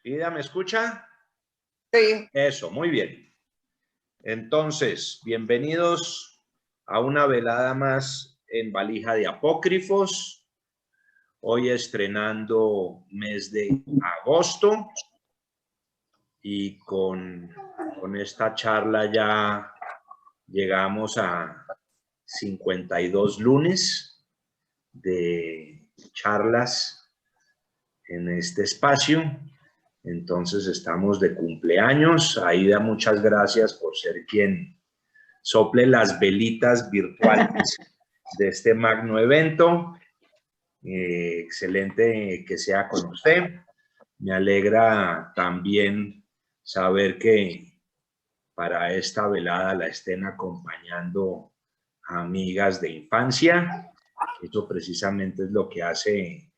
Ida, ¿me escucha? Sí. Eso, muy bien. Entonces, bienvenidos a una velada más en Valija de Apócrifos. Hoy estrenando mes de agosto y con esta charla ya llegamos a 52 lunes de charlas en este espacio. Entonces estamos de cumpleaños. Aida, muchas gracias por ser quien sople las velitas virtuales de este magno evento. Excelente que sea con usted. Me alegra también saber que para esta velada la estén acompañando amigas de infancia. Eso precisamente es lo que hace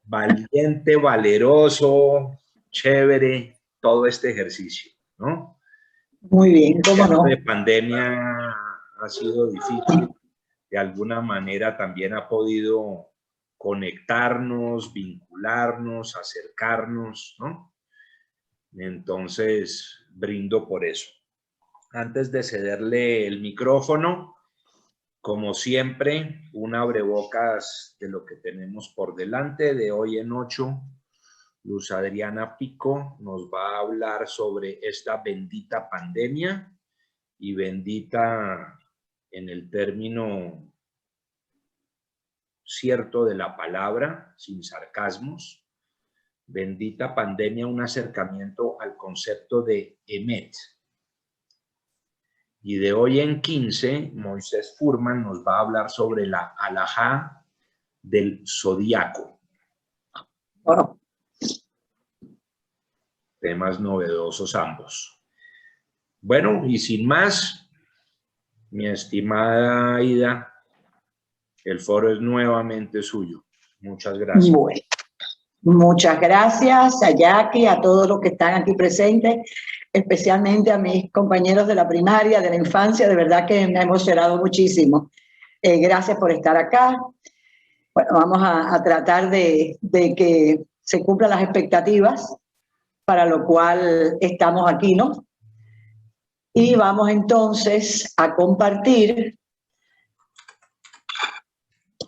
valiente, valeroso, chévere, todo este ejercicio, ¿no? Muy bien, ¿cómo no? La pandemia ha sido difícil, de alguna manera también ha podido conectarnos, vincularnos, acercarnos, ¿no? Entonces, brindo por eso. Antes de cederle el micrófono, como siempre, un abrebocas de lo que tenemos por delante. De hoy en 8, Luz Adriana Pico nos va a hablar sobre esta bendita pandemia, y bendita en el término cierto de la palabra, sin sarcasmos. Bendita pandemia, un acercamiento al concepto de Emet. Y de hoy en 15, Moisés Furman nos va a hablar sobre la alajá del zodiaco. Bueno. Temas novedosos ambos. Bueno, y sin más, mi estimada Aida, el foro es nuevamente suyo. Muchas gracias. Bueno, muchas gracias a Jackie, a todos los que están aquí presentes, especialmente a mis compañeros de la primaria, de la infancia. De verdad que me ha emocionado muchísimo. Gracias por estar acá. Bueno, vamos a tratar de que se cumplan las expectativas, para lo cual estamos aquí, ¿no? Y vamos entonces a compartir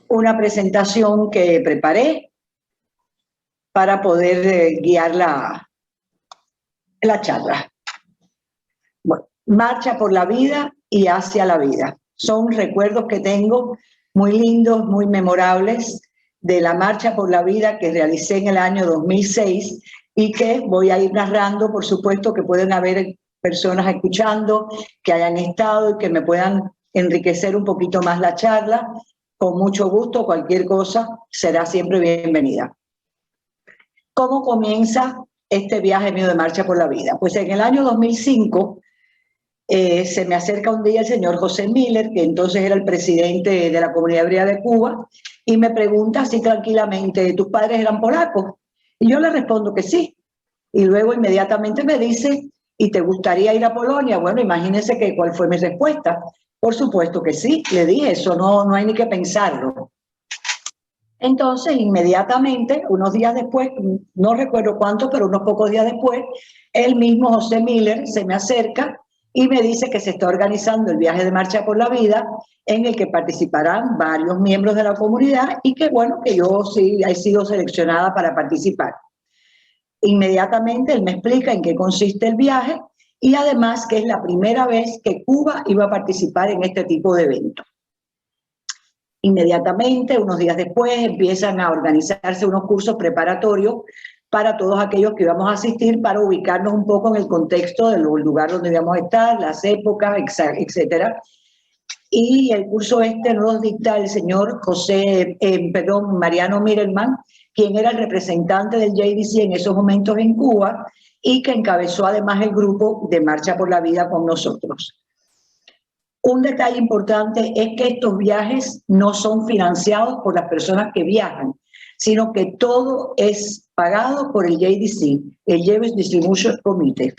una presentación que preparé para poder guiar la charla. Bueno, marcha por la vida y hacia la vida. Son recuerdos que tengo muy lindos, muy memorables de la marcha por la vida que realicé en el año 2006 y que voy a ir narrando. Por supuesto que pueden haber personas escuchando que hayan estado y que me puedan enriquecer un poquito más la charla. Con mucho gusto, cualquier cosa será siempre bienvenida. ¿Cómo comienza este viaje mío de marcha por la vida? Pues en el año 2005 se me acerca un día el señor José Miller, que entonces era el presidente de la Comunidad Hebrea de Cuba, y me pregunta así tranquilamente: ¿tus padres eran polacos? Y yo le respondo que sí. Y luego inmediatamente me dice: ¿y te gustaría ir a Polonia? Bueno, imagínense que cuál fue mi respuesta. Por supuesto que sí, le dije, eso no hay ni que pensarlo. Entonces, inmediatamente, unos días después, no recuerdo cuánto, pero unos pocos días después, el mismo José Miller se me acerca y me dice que se está organizando el viaje de marcha por la vida, en el que participarán varios miembros de la comunidad y que, bueno, que yo sí he sido seleccionada para participar. Inmediatamente él me explica en qué consiste el viaje y además que es la primera vez que Cuba iba a participar en este tipo de eventos. Inmediatamente, unos días después, empiezan a organizarse unos cursos preparatorios para todos aquellos que íbamos a asistir, para ubicarnos un poco en el contexto del lugar donde íbamos a estar, las épocas, etcétera. Y el curso nos dicta el señor Mariano Mirelman, quien era el representante del JDC en esos momentos en Cuba y que encabezó además el grupo de Marcha por la Vida con nosotros. Un detalle importante es que estos viajes no son financiados por las personas que viajan, sino que todo es pagado por el JDC, el Jewish Distribution Committee.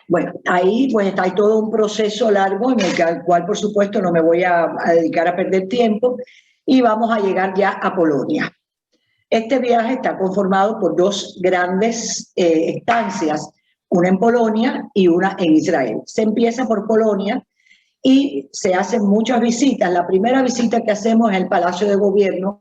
Bueno, ahí pues hay todo un proceso largo en el cual por supuesto no me voy a dedicar a perder tiempo, y vamos a llegar ya a Polonia. Este viaje está conformado por dos grandes estancias, una en Polonia y una en Israel. Se empieza por Polonia y se hacen muchas visitas. La primera visita que hacemos es el Palacio de Gobierno,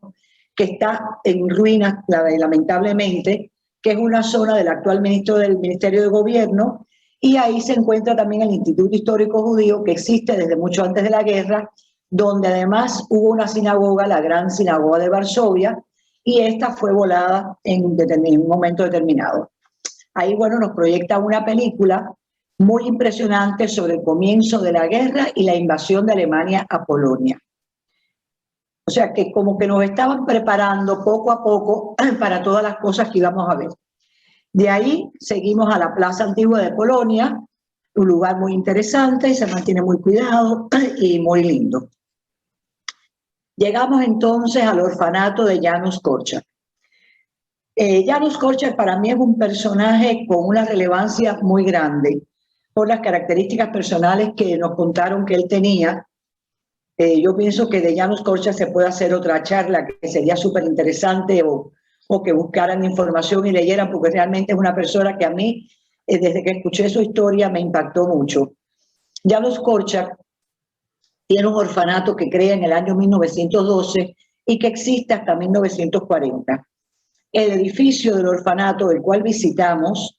que está en ruinas, lamentablemente, que es una zona del actual ministro del Ministerio de Gobierno, y ahí se encuentra también el Instituto Histórico Judío, que existe desde mucho antes de la guerra, donde además hubo una sinagoga, la Gran Sinagoga de Varsovia, y esta fue volada en un momento determinado. Ahí, bueno, nos proyecta una película muy impresionante sobre el comienzo de la guerra y la invasión de Alemania a Polonia. O sea que como que nos estaban preparando poco a poco para todas las cosas que íbamos a ver. De ahí seguimos a la Plaza Antigua de Polonia, un lugar muy interesante y se mantiene muy cuidado y muy lindo. Llegamos entonces al orfanato de János Korczak. János Korczak para mí es un personaje con una relevancia muy grande por las características personales que nos contaron que él tenía. Yo pienso que de János Korczak se puede hacer otra charla que sería súper interesante o que buscaran información y leyeran, porque realmente es una persona que a mí, desde que escuché su historia, me impactó mucho. János Korczak tiene un orfanato que crea en el año 1912 y que existe hasta 1940. El edificio del orfanato, el cual visitamos,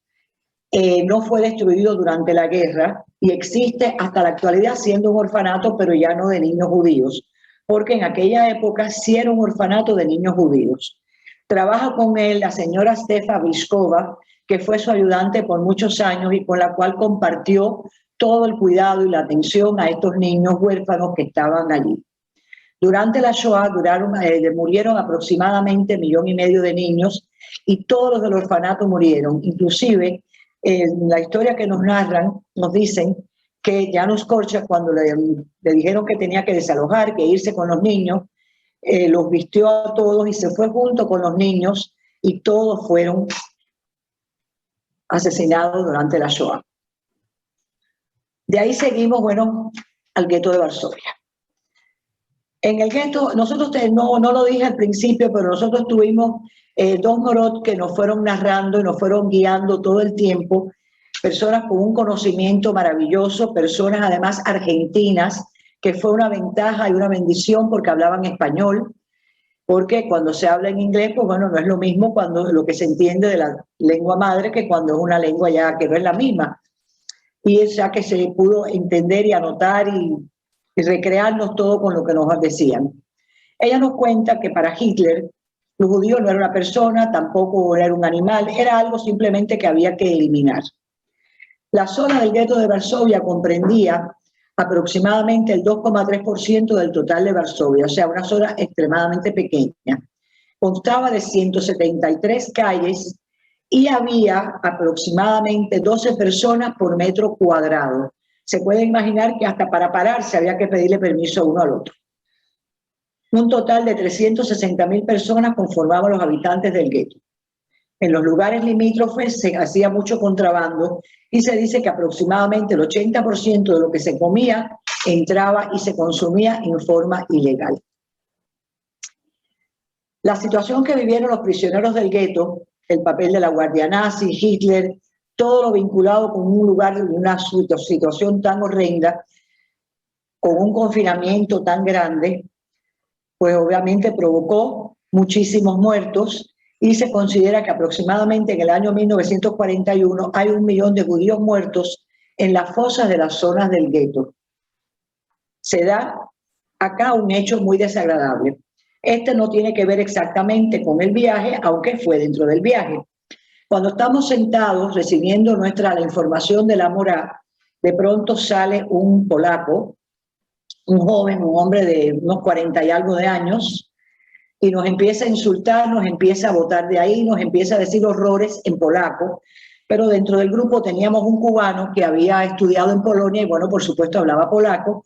no fue destruido durante la guerra y existe hasta la actualidad siendo un orfanato, pero ya no de niños judíos, porque en aquella época sí era un orfanato de niños judíos. Trabaja con él la señora Stefa Vyskova, que fue su ayudante por muchos años y con la cual compartió todo el cuidado y la atención a estos niños huérfanos que estaban allí. Durante la Shoah murieron aproximadamente 1,5 millones de niños y todos los del orfanato murieron. Inclusive, en la historia que nos narran, nos dicen que János Korczak, cuando le dijeron que tenía que desalojar, que irse con los niños, los vistió a todos y se fue junto con los niños y todos fueron asesinados durante la Shoah. De ahí seguimos, bueno, al gueto de Varsovia. En el gueto, nosotros no lo dije al principio, pero nosotros tuvimos dos norot que nos fueron narrando y nos fueron guiando todo el tiempo, personas con un conocimiento maravilloso, personas además argentinas, que fue una ventaja y una bendición porque hablaban español, porque cuando se habla en inglés, pues bueno, no es lo mismo cuando lo que se entiende de la lengua madre que cuando es una lengua ya que no es la misma. Y ya que se pudo entender y anotar y recrearnos todo con lo que nos decían. Ella nos cuenta que para Hitler los judíos no era una persona, tampoco era un animal, era algo simplemente que había que eliminar. La zona del gueto de Varsovia comprendía aproximadamente el 2,3% del total de Varsovia, o sea, una zona extremadamente pequeña. Constaba de 173 calles y había aproximadamente 12 personas por metro cuadrado. Se puede imaginar que hasta para pararse había que pedirle permiso uno al otro. Un total de 360.000 personas conformaban los habitantes del gueto. En los lugares limítrofes se hacía mucho contrabando y se dice que aproximadamente el 80% de lo que se comía entraba y se consumía en forma ilegal. La situación que vivieron los prisioneros del gueto, el papel de la guardia nazi, Hitler, todo lo vinculado con un lugar, una situación tan horrenda, con un confinamiento tan grande, pues obviamente provocó muchísimos muertos y se considera que aproximadamente en el año 1941 hay 1 millón de judíos muertos en las fosas de las zonas del gueto. Se da acá un hecho muy desagradable. Este no tiene que ver exactamente con el viaje, aunque fue dentro del viaje. Cuando estamos sentados recibiendo la información de la Morá, de pronto sale un polaco, un joven, un hombre de unos 40 y algo de años, y nos empieza a insultar, nos empieza a botar de ahí, nos empieza a decir horrores en polaco, pero dentro del grupo teníamos un cubano que había estudiado en Polonia y bueno, por supuesto hablaba polaco,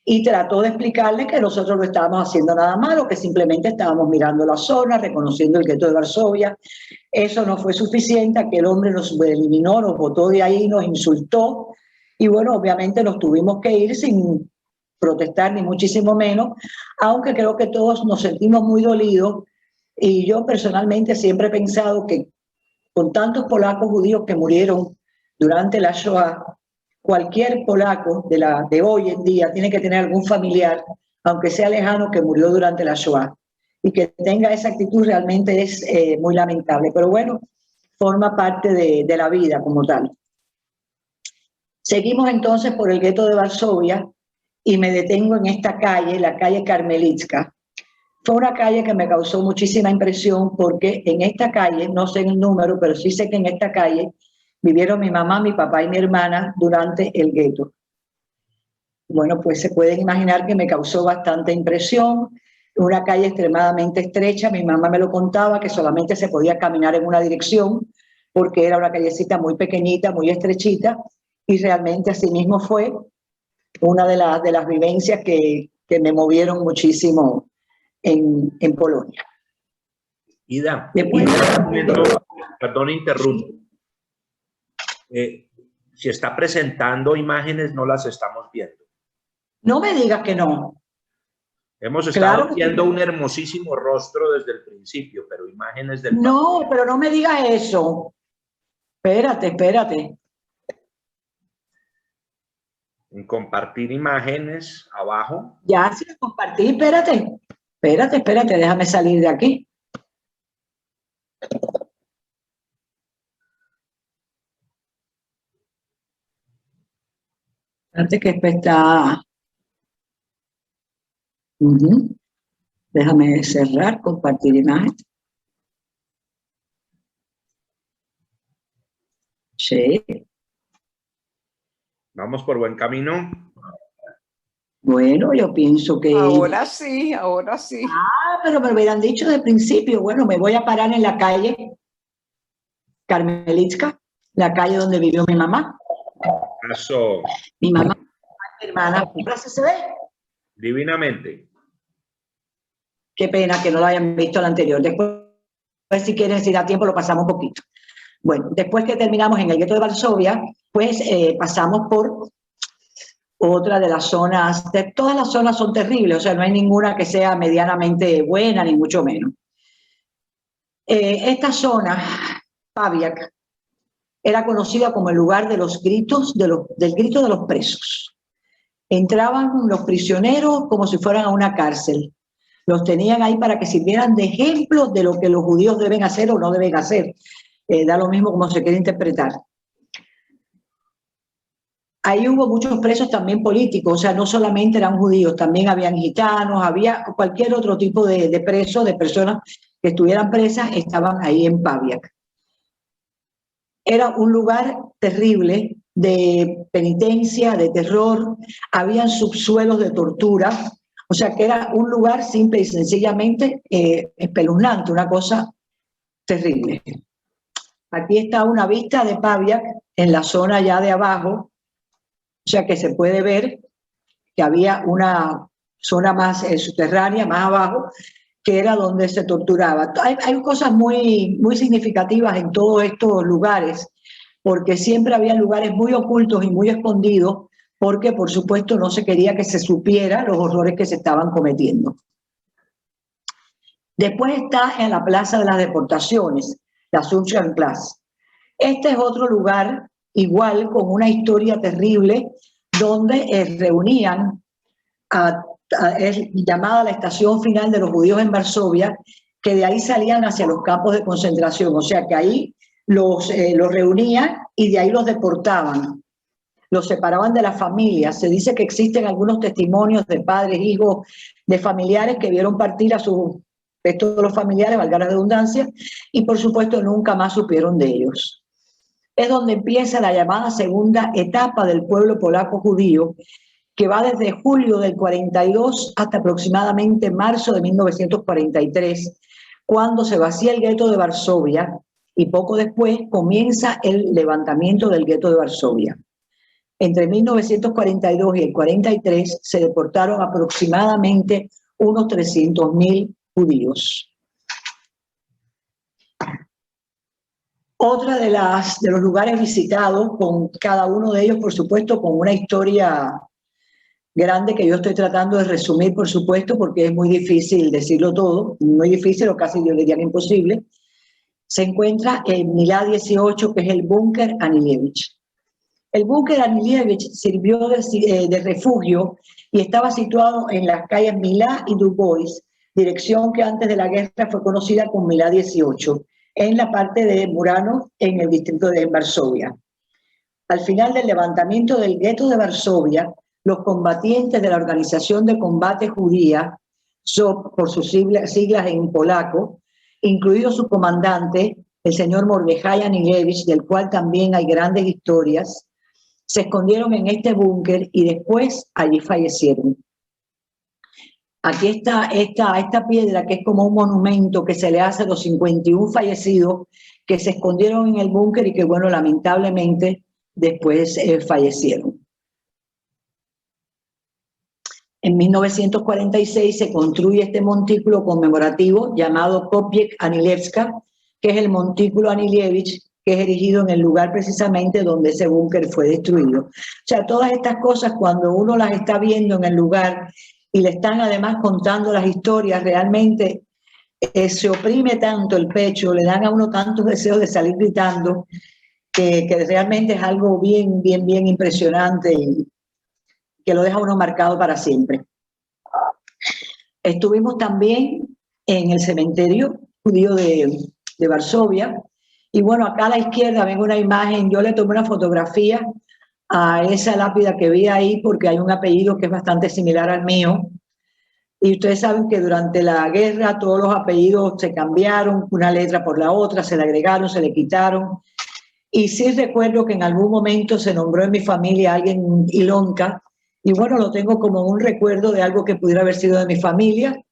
y trató de explicarle que nosotros no estábamos haciendo nada malo, que simplemente estábamos mirando la zona, reconociendo el gueto de Varsovia. Eso no fue suficiente, aquel hombre nos eliminó, nos botó de ahí, nos insultó, y bueno, obviamente nos tuvimos que ir sin protestar ni muchísimo menos, aunque creo que todos nos sentimos muy dolidos Y yo personalmente siempre he pensado que con tantos polacos judíos que murieron durante la Shoah, cualquier polaco de hoy en día tiene que tener algún familiar, aunque sea lejano, que murió durante la Shoah. Y que tenga esa actitud realmente es muy lamentable. Pero bueno, forma parte de la vida como tal. Seguimos entonces por el gueto de Varsovia y me detengo en esta calle, la calle Karmelitska. Fue una calle que me causó muchísima impresión porque en esta calle, no sé el número, pero sí sé que en esta calle vivieron mi mamá, mi papá y mi hermana durante el gueto. Bueno, pues se pueden imaginar que me causó bastante impresión. Una calle extremadamente estrecha, mi mamá me lo contaba, que solamente se podía caminar en una dirección porque era una callecita muy pequeñita, muy estrechita, y realmente así mismo fue una de las vivencias que me movieron muchísimo en Polonia. Ida, Después, perdón, interrumpo. Si está presentando imágenes, no las estamos viendo. no me digas que no. Hemos estado Claro. viendo un hermosísimo rostro desde el principio, pero imágenes del No, pasado. pero no me digas eso. Espérate, espérate. En compartir imágenes, abajo. Ya sí lo compartí, espérate. Espérate, espérate, déjame salir de aquí. Espérate que esto está... Déjame cerrar, compartir imagen. Sí. Vamos por buen camino. Bueno, yo pienso que... Ahora sí, ahora sí. Ah, pero me hubieran dicho de principio, bueno, me voy a parar en la calle Karmelitska, la calle donde vivió mi mamá. Eso. Mi mamá, mi hermana, ¿ahora sí se ve? Divinamente. Qué pena que no lo hayan visto el anterior. Después, si quieren, si da tiempo, lo pasamos un poquito. Bueno, después que terminamos en el gueto de Varsovia, pues pasamos por otra de las zonas, todas las zonas son terribles, o sea, no hay ninguna que sea medianamente buena, ni mucho menos. Esta zona, Paviak, era conocida como el lugar de los gritos, del grito de los presos. Entraban los prisioneros como si fueran a una cárcel. Los tenían ahí para que sirvieran de ejemplo de lo que los judíos deben hacer o no deben hacer. Da lo mismo como se quiere interpretar. Ahí hubo muchos presos también políticos, o sea, no solamente eran judíos, también habían gitanos, había cualquier otro tipo de presos, de personas que estuvieran presas, estaban ahí en Paviak. Era un lugar terrible de penitencia, de terror, habían subsuelos de tortura, o sea que era un lugar simple y sencillamente espeluznante, una cosa terrible. Aquí está una vista de Paviak en la zona ya de abajo, o sea que se puede ver que había una zona más subterránea, más abajo, que era donde se torturaba. Hay cosas muy, muy significativas en todos estos lugares, porque siempre había lugares muy ocultos y muy escondidos, porque por supuesto no se quería que se supiera los horrores que se estaban cometiendo. Después está en la Plaza de las Deportaciones, la Sunshine-Platz. Este es otro lugar igual con una historia terrible donde reunían es llamada la estación final de los judíos en Varsovia, que de ahí salían hacia los campos de concentración, o sea que ahí los reunían y de ahí los deportaban, los separaban de las familias. Se dice que existen algunos testimonios de padres, hijos, de familiares que vieron partir a sus restos de los familiares, valga la redundancia, y por supuesto nunca más supieron de ellos. Es donde empieza la llamada segunda etapa del pueblo polaco judío, que va desde julio del 42 hasta aproximadamente marzo de 1943, cuando se vacía el gueto de Varsovia y poco después comienza el levantamiento del gueto de Varsovia. Entre 1942 y el 43 se deportaron aproximadamente unos 300.000 judíos. Otra de los lugares visitados, con cada uno de ellos, por supuesto, con una historia grande que yo estoy tratando de resumir, por supuesto, porque es muy difícil decirlo todo, muy difícil o casi yo diría imposible. Se encuentra en Milá 18, que es el búnker Anilévich. El búnker Anilévich sirvió de refugio y estaba situado en las calles Milá y Dubois, dirección que antes de la guerra fue conocida como Milá 18, en la parte de Murano, en el distrito de Varsovia. Al final del levantamiento del gueto de Varsovia, los combatientes de la Organización de Combate Judía, SOP por sus siglas en polaco, incluido su comandante, el señor Mordechai Anilévich, del cual también hay grandes historias, se escondieron en este búnker y después allí fallecieron. Aquí está esta piedra que es como un monumento que se le hace a los 51 fallecidos que se escondieron en el búnker y que, bueno, lamentablemente después fallecieron. En 1946 se construye este montículo conmemorativo llamado Kopiec Anilevska, que es el montículo Anilévich, que es erigido en el lugar precisamente donde ese búnker fue destruido. O sea, todas estas cosas, cuando uno las está viendo en el lugar y le están además contando las historias, realmente se oprime tanto el pecho, le dan a uno tantos deseos de salir gritando, que realmente es algo bien impresionante y que lo deja uno marcado para siempre. Estuvimos también en el cementerio judío de Varsovia, y bueno, acá a la izquierda ven una imagen, yo le tomé una fotografía a esa lápida que vi ahí porque hay un apellido que es bastante similar al mío, y ustedes saben que durante la guerra todos los apellidos se cambiaron, una letra por la otra, se le agregaron, se le quitaron. Y sí recuerdo que en algún momento se nombró en mi familia alguien Ilonka, y bueno, lo tengo como un recuerdo de algo que pudiera haber sido de mi familia.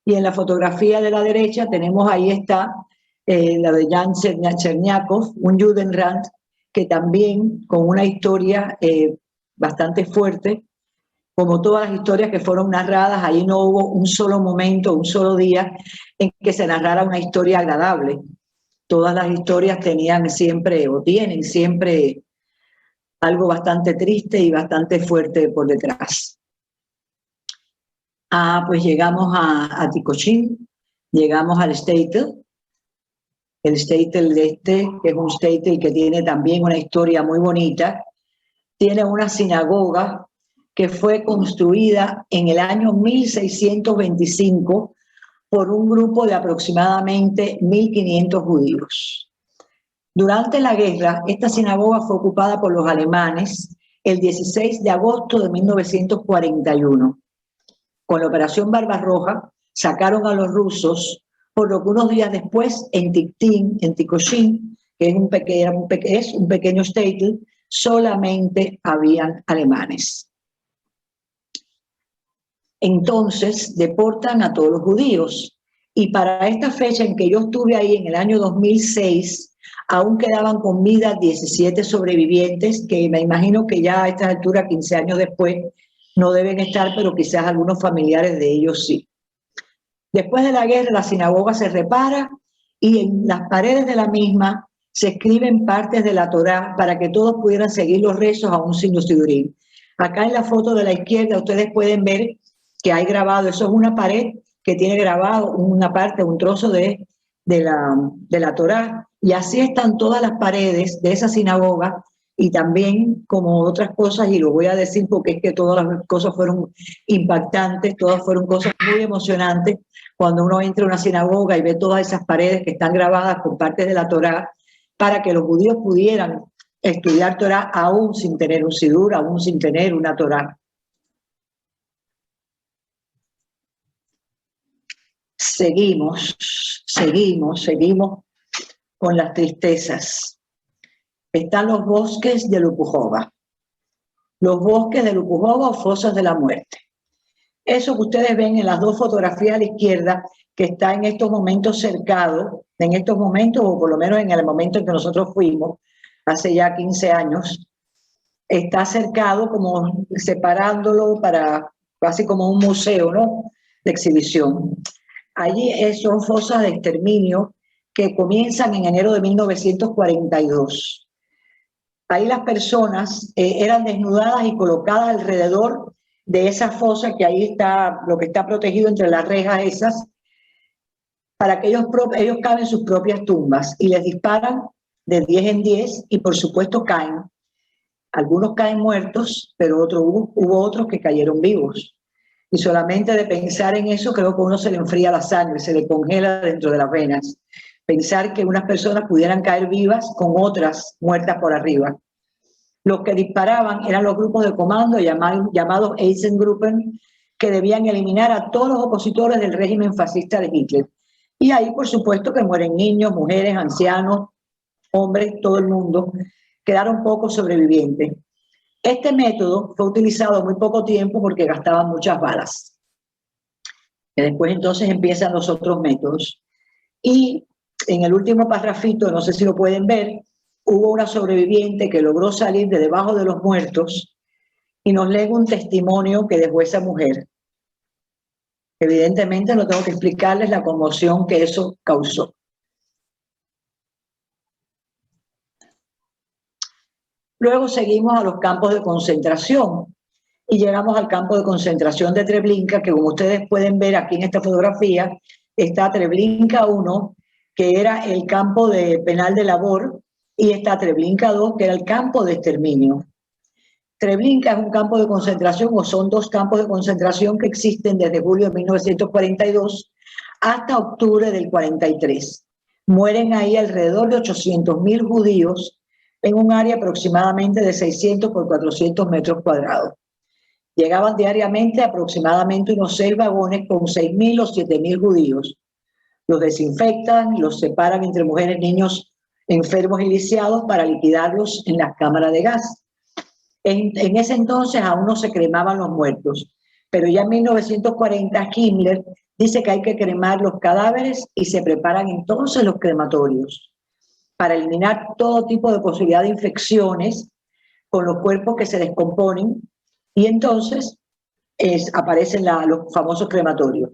Y en la fotografía de la derecha tenemos, ahí está, la de Jan Chernyakov, un Judenrat, que también con una historia bastante fuerte, como todas las historias que fueron narradas, ahí no hubo un solo momento, un solo día en que se narrara una historia agradable. Todas las historias tenían siempre, o tienen siempre, algo bastante triste y bastante fuerte por detrás. Pues llegamos a Tikochin, llegamos al Shtetl. El Shtetl que es un Shtetl que tiene también una historia muy bonita. Tiene una sinagoga que fue construida en el año 1625 por un grupo de aproximadamente 1.500 judíos. Durante la guerra, esta sinagoga fue ocupada por los alemanes el 16 de agosto de 1941. Con la Operación Barbarroja sacaron a los rusos, por lo que unos días después en Tikochin, que es un pequeño shtetl, solamente habían alemanes. Entonces deportan a todos los judíos, y para esta fecha en que yo estuve ahí, en el año 2006, aún quedaban con vida 17 sobrevivientes, que me imagino que ya a esta altura, 15 años después, no deben estar, pero quizás algunos familiares de ellos sí. Después de la guerra, la sinagoga se repara y en las paredes de la misma se escriben partes de la Torá para que todos pudieran seguir los rezos aún sin los sidurim. Acá en la foto de la izquierda ustedes pueden ver que hay grabado, eso es una pared que tiene grabado una parte, un trozo de la Torá, y así están todas las paredes de esa sinagoga, y también como otras cosas, y lo voy a decir porque es que todas las cosas fueron impactantes, todas fueron cosas muy emocionantes, cuando uno entra a una sinagoga y ve todas esas paredes que están grabadas con partes de la Torá, para que los judíos pudieran estudiar Torá aún sin tener un sidur, aún sin tener una Torá. Seguimos con las tristezas. Están los bosques de Lupujova. Los bosques de Lupujova o fosas de la muerte. Eso que ustedes ven en las dos fotografías a la izquierda, que está en estos momentos cercado, en estos momentos, o por lo menos en el momento en que nosotros fuimos, hace ya 15 años, está cercado como separándolo para casi como un museo, ¿no?, de exhibición. Allí son fosas de exterminio que comienzan en enero de 1942. Ahí las personas eran desnudadas y colocadas alrededor de esa fosa que ahí está, lo que está protegido entre las rejas esas, para que ellos caben en sus propias tumbas y les disparan de 10 en 10 y por supuesto caen. Algunos caen muertos, pero hubo otros que cayeron vivos. Y solamente de pensar en eso creo que a uno se le enfría la sangre, se le congela dentro de las venas. Pensar que unas personas pudieran caer vivas con otras muertas por arriba. Los que disparaban eran los grupos de comando llamados Einsatzgruppen, que debían eliminar a todos los opositores del régimen fascista de Hitler. Y ahí, por supuesto, que mueren niños, mujeres, ancianos, hombres, todo el mundo. Quedaron pocos sobrevivientes. Este método fue utilizado muy poco tiempo porque gastaban muchas balas. Y después entonces empiezan los otros métodos. Y en el último parrafito, no sé si lo pueden ver, hubo una sobreviviente que logró salir de debajo de los muertos y nos lee un testimonio que dejó esa mujer. Evidentemente no tengo que explicarles la conmoción que eso causó. Luego seguimos a los campos de concentración y llegamos al campo de concentración de Treblinka, que como ustedes pueden ver aquí en esta fotografía, está Treblinka 1, que era el campo de penal de labor, y está Treblinka 2, que era el campo de exterminio. Treblinka es un campo de concentración, o son dos campos de concentración que existen desde julio de 1942 hasta octubre del 43. Mueren ahí alrededor de 800.000 judíos en un área aproximadamente de 600 por 400 metros cuadrados. Llegaban diariamente aproximadamente unos 6 vagones con 6.000 o 7.000 judíos. Los desinfectan, los separan entre mujeres, niños enfermos y lisiados para liquidarlos en las cámaras de gas. En ese entonces aún no se cremaban los muertos, pero ya en 1940 Himmler dice que hay que cremar los cadáveres y se preparan entonces los crematorios para eliminar todo tipo de posibilidad de infecciones con los cuerpos que se descomponen, y entonces aparecen los famosos crematorios.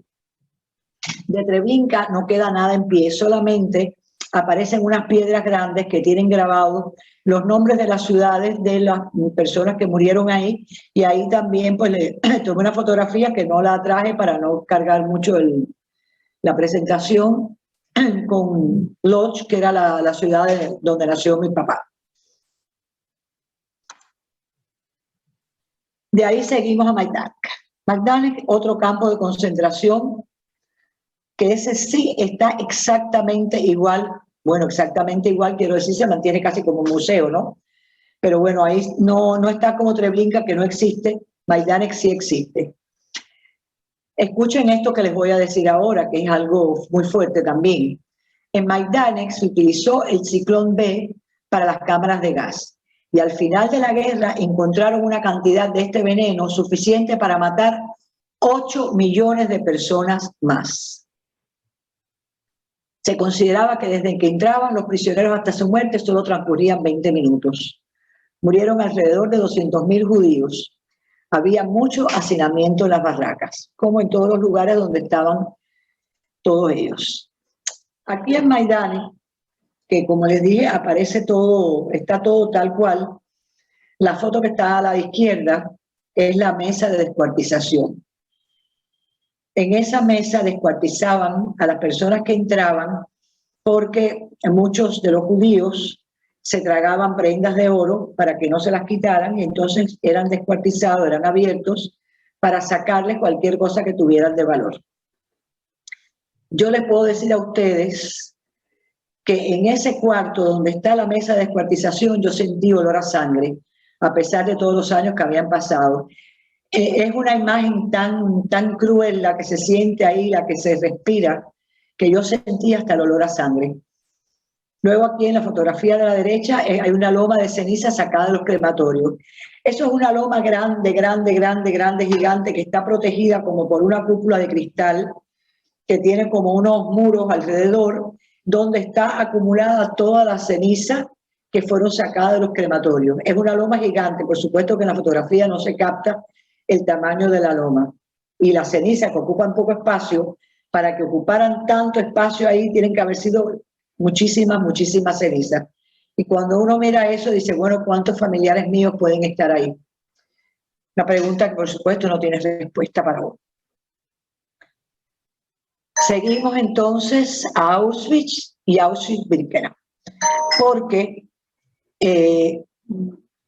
De Treblinka no queda nada en pie, solamente aparecen unas piedras grandes que tienen grabados los nombres de las ciudades de las personas que murieron ahí, y ahí también pues le tomé una fotografía que no la traje para no cargar mucho la presentación, con Lodz, que era la ciudad donde nació mi papá. De ahí seguimos a Majdanek. Majdanek, otro campo de concentración, que ese sí está exactamente igual, bueno, exactamente igual, quiero decir, se mantiene casi como un museo, ¿no? Pero bueno, ahí no está como Treblinka, que no existe. Majdanek sí existe. Escuchen esto que les voy a decir ahora, que es algo muy fuerte también. En Majdanek se utilizó el ciclón B para las cámaras de gas, y al final de la guerra encontraron una cantidad de este veneno suficiente para matar 8 millones de personas más. Se consideraba que desde que entraban los prisioneros hasta su muerte solo transcurrían 20 minutos. Murieron alrededor de 200.000 judíos. Había mucho hacinamiento en las barracas, como en todos los lugares donde estaban todos ellos. Aquí en Majdanek, que como les dije, aparece todo, está todo tal cual. La foto que está a la izquierda es la mesa de descuartización. En esa mesa descuartizaban a las personas que entraban, porque muchos de los judíos se tragaban prendas de oro para que no se las quitaran, y entonces eran descuartizados, eran abiertos para sacarles cualquier cosa que tuvieran de valor. Yo les puedo decir a ustedes que en ese cuarto donde está la mesa de descuartización yo sentí olor a sangre, a pesar de todos los años que habían pasado. Es una imagen tan cruel la que se siente ahí, la que se respira, que yo sentí hasta el olor a sangre. Luego aquí en la fotografía de la derecha hay una loma de ceniza sacada de los crematorios. Eso es una loma grande, gigante, que está protegida como por una cúpula de cristal, que tiene como unos muros alrededor, donde está acumulada toda la ceniza que fueron sacadas de los crematorios. Es una loma gigante, por supuesto que en la fotografía no se capta el tamaño de la loma. Y las cenizas que ocupan poco espacio, para que ocuparan tanto espacio ahí, tienen que haber sido muchísimas cenizas. Y cuando uno mira eso, dice, bueno, ¿cuántos familiares míos pueden estar ahí? Una pregunta que por supuesto no tiene respuesta para vos. Seguimos entonces a Auschwitz y Auschwitz-Birkenau, porque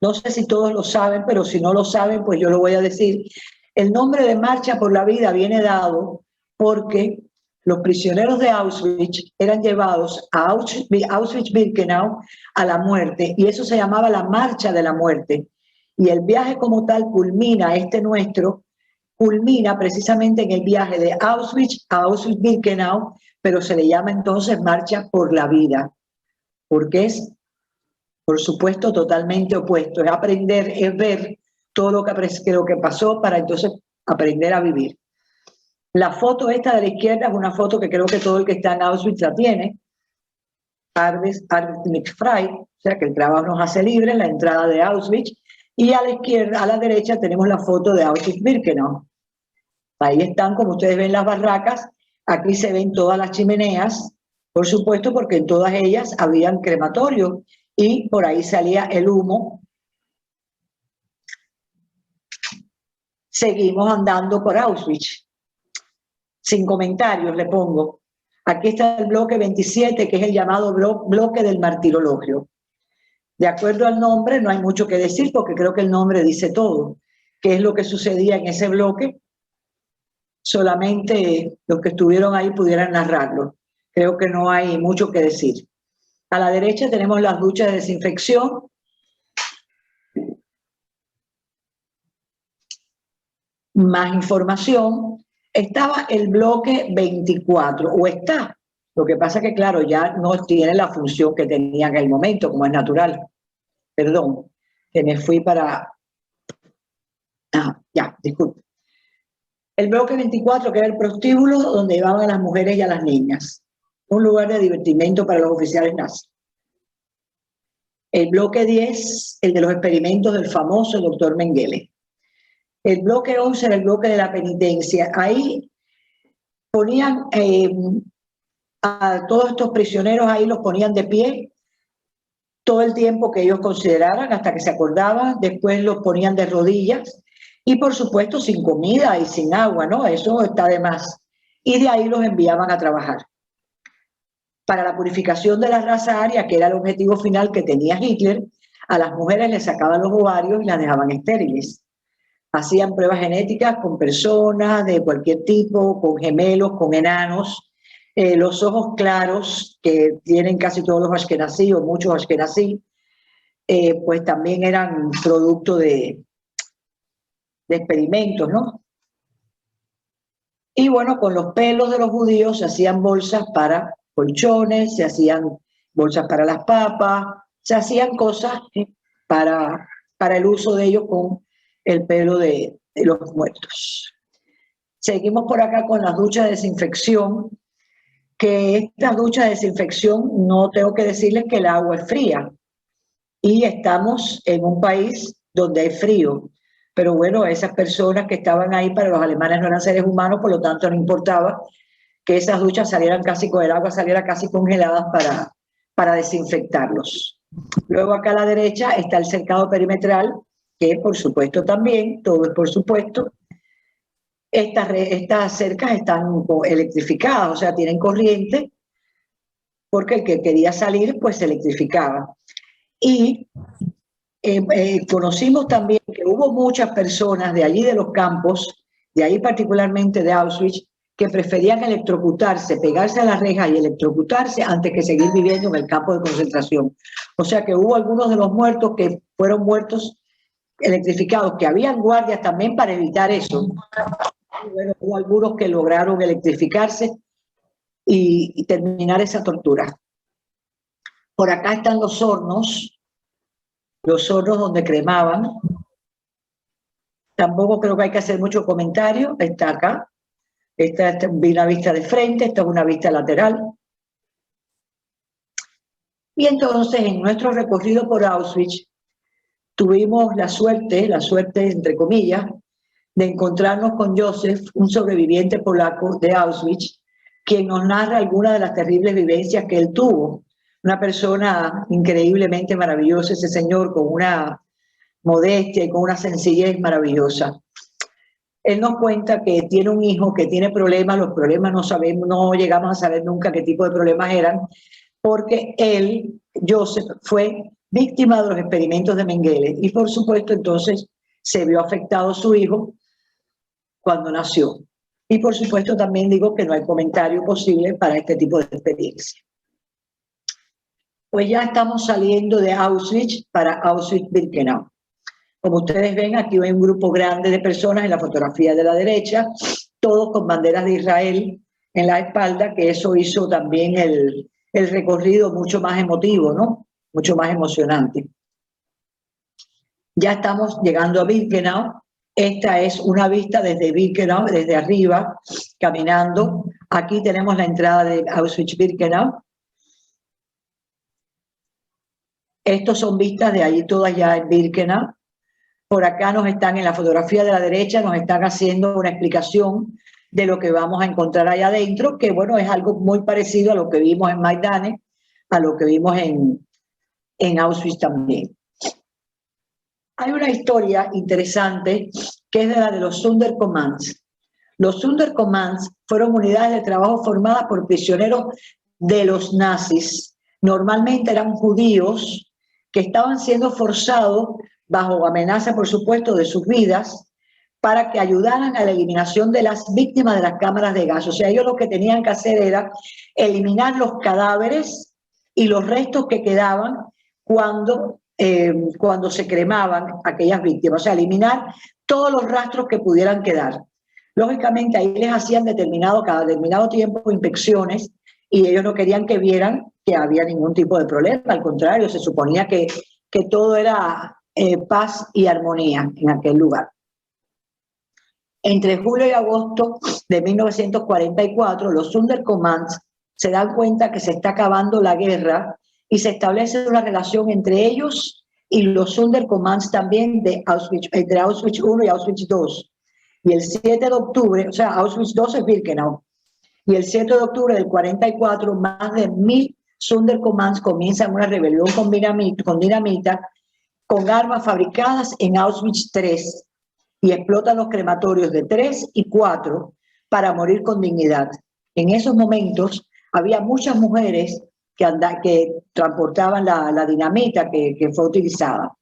no sé si todos lo saben, pero si no lo saben, pues yo lo voy a decir. El nombre de Marcha por la Vida viene dado porque los prisioneros de Auschwitz eran llevados a Auschwitz-Birkenau a la muerte, y eso se llamaba la Marcha de la Muerte. Y el viaje como tal culmina, culmina precisamente en el viaje de Auschwitz a Auschwitz-Birkenau, pero se le llama entonces Marcha por la Vida, porque es, por supuesto, totalmente opuesto. Es aprender, es ver todo lo que pasó para entonces aprender a vivir. La foto esta de la izquierda es una foto que creo que todo el que está en Auschwitz la tiene. Arbeitsfrei, o sea que el trabajo nos hace libres, la entrada de Auschwitz. Y a la izquierda, a la derecha, tenemos la foto de Auschwitz-Birkenau. Ahí están, como ustedes ven, las barracas. Aquí se ven todas las chimeneas, por supuesto, porque en todas ellas habían crematorios y por ahí salía el humo. Seguimos andando por Auschwitz. Sin comentarios le pongo. Aquí está el bloque 27, que es el llamado bloque del martirologio. De acuerdo al nombre, no hay mucho que decir, porque creo que el nombre dice todo. ¿Qué es lo que sucedía en ese bloque? Solamente los que estuvieron ahí pudieran narrarlo. Creo que no hay mucho que decir. A la derecha tenemos las duchas de desinfección. Más información. Estaba el bloque 24, o está. Lo que pasa que, claro, ya no tiene la función que tenía en el momento, como es natural. Perdón, que me fui para... ya, disculpe. El bloque 24, que era el prostíbulo donde llevaban a las mujeres y a las niñas. Un lugar de divertimento para los oficiales nazis. El bloque 10, el de los experimentos del famoso doctor Mengele. El bloque 11 era el bloque de la penitencia. Ahí ponían a todos estos prisioneros, ahí los ponían de pie todo el tiempo que ellos consideraran, hasta que se acordaban. Después los ponían de rodillas y, por supuesto, sin comida y sin agua, ¿no? Eso está de más. Y de ahí los enviaban a trabajar. Para la purificación de la raza aria, que era el objetivo final que tenía Hitler, a las mujeres les sacaban los ovarios y las dejaban estériles. Hacían pruebas genéticas con personas de cualquier tipo, con gemelos, con enanos. Los ojos claros, que tienen casi todos los ashkenazí o muchos ashkenazí, pues también eran producto de experimentos, ¿no? Y bueno, con los pelos de los judíos se hacían bolsas para colchones, se hacían bolsas para las papas, se hacían cosas para el uso de ellos con el pelo de los muertos. Seguimos por acá con las duchas de desinfección, que estas duchas de desinfección, no tengo que decirles que el agua es fría, y estamos en un país donde hay frío, pero bueno, esas personas que estaban ahí, para los alemanes no eran seres humanos, por lo tanto no importaba que esas duchas salieran casi con el agua, saliera casi congeladas para desinfectarlos. Luego acá a la derecha está el cercado perimetral, que por supuesto también, todo es por supuesto. Estas cercas están electrificadas, o sea, tienen corriente, porque el que quería salir, pues se electrificaba. Y conocimos también que hubo muchas personas de allí, de los campos, de ahí particularmente de Auschwitz, que preferían electrocutarse, pegarse a la reja y electrocutarse antes que seguir viviendo en el campo de concentración. O sea que hubo algunos de los muertos que fueron muertos electrificados, que habían guardias también para evitar eso. Bueno, hubo algunos que lograron electrificarse y terminar esa tortura. Por acá están los hornos donde cremaban. Tampoco creo que hay que hacer mucho comentario. Está acá. Esta es una vista de frente, esta es una vista lateral. Y entonces, en nuestro recorrido por Auschwitz, tuvimos la suerte entre comillas, de encontrarnos con Joseph, un sobreviviente polaco de Auschwitz, quien nos narra algunas de las terribles vivencias que él tuvo. Una persona increíblemente maravillosa, ese señor, con una modestia y con una sencillez maravillosa. Él nos cuenta que tiene un hijo que tiene problemas, los problemas no sabemos, no llegamos a saber nunca qué tipo de problemas eran, porque él, Joseph, fue víctima de los experimentos de Mengele y por supuesto entonces se vio afectado su hijo cuando nació. Y por supuesto también digo que no hay comentario posible para este tipo de experiencia. Pues ya estamos saliendo de Auschwitz para Auschwitz-Birkenau. Como ustedes ven, aquí hay un grupo grande de personas en la fotografía de la derecha, todos con banderas de Israel en la espalda, que eso hizo también el recorrido mucho más emotivo, ¿no? Mucho más emocionante. Ya estamos llegando a Birkenau. Esta es una vista desde Birkenau, desde arriba, caminando. Aquí tenemos la entrada de Auschwitz-Birkenau. Estos son vistas de allí todas ya en Birkenau. Por acá nos están, en la fotografía de la derecha, nos están haciendo una explicación de lo que vamos a encontrar allá adentro, que bueno, es algo muy parecido a lo que vimos en Maidane, a lo que vimos en Auschwitz también. Hay una historia interesante que es de la de los Sonderkommandos. Los Sonderkommandos fueron unidades de trabajo formadas por prisioneros de los nazis. Normalmente eran judíos que estaban siendo forzados bajo amenaza, por supuesto, de sus vidas, para que ayudaran a la eliminación de las víctimas de las cámaras de gas. O sea, ellos lo que tenían que hacer era eliminar los cadáveres y los restos que quedaban cuando se cremaban aquellas víctimas. O sea, eliminar todos los rastros que pudieran quedar. Lógicamente, ahí les hacían cada determinado tiempo inspecciones y ellos no querían que vieran que había ningún tipo de problema. Al contrario, se suponía que todo era paz y armonía en aquel lugar. Entre julio y agosto de 1944, los Sonderkommandos se dan cuenta que se está acabando la guerra y se establece una relación entre ellos y los Sonderkommandos también de Auschwitz, entre Auschwitz I y Auschwitz II. Y el 7 de octubre, o sea, Auschwitz II es Birkenau, y el 7 de octubre del 44, más de 1000 Sonderkommandos comienzan una rebelión con dinamita, con armas fabricadas en Auschwitz III y explotan los crematorios de 3 y 4 para morir con dignidad. En esos momentos había muchas mujeres que transportaban la dinamita que fue utilizada.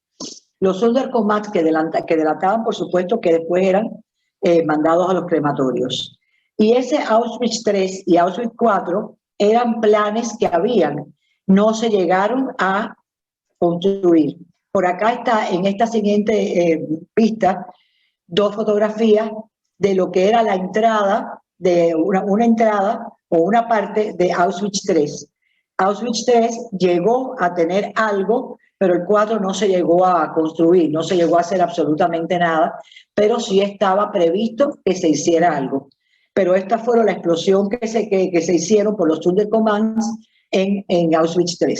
Los Sonderkommandos que delataban, por supuesto, que después eran mandados a los crematorios. Y ese Auschwitz III y Auschwitz IV eran planes que habían, no se llegaron a construir. Por acá está, en esta siguiente pista, dos fotografías de lo que era la entrada, de una entrada o una parte de Auschwitz III. Auschwitz III llegó a tener algo, pero el 4 no se llegó a construir, no se llegó a hacer absolutamente nada, pero sí estaba previsto que se hiciera algo. Pero esta fue la explosión que se hicieron por los Sonderkommandos en Auschwitz III.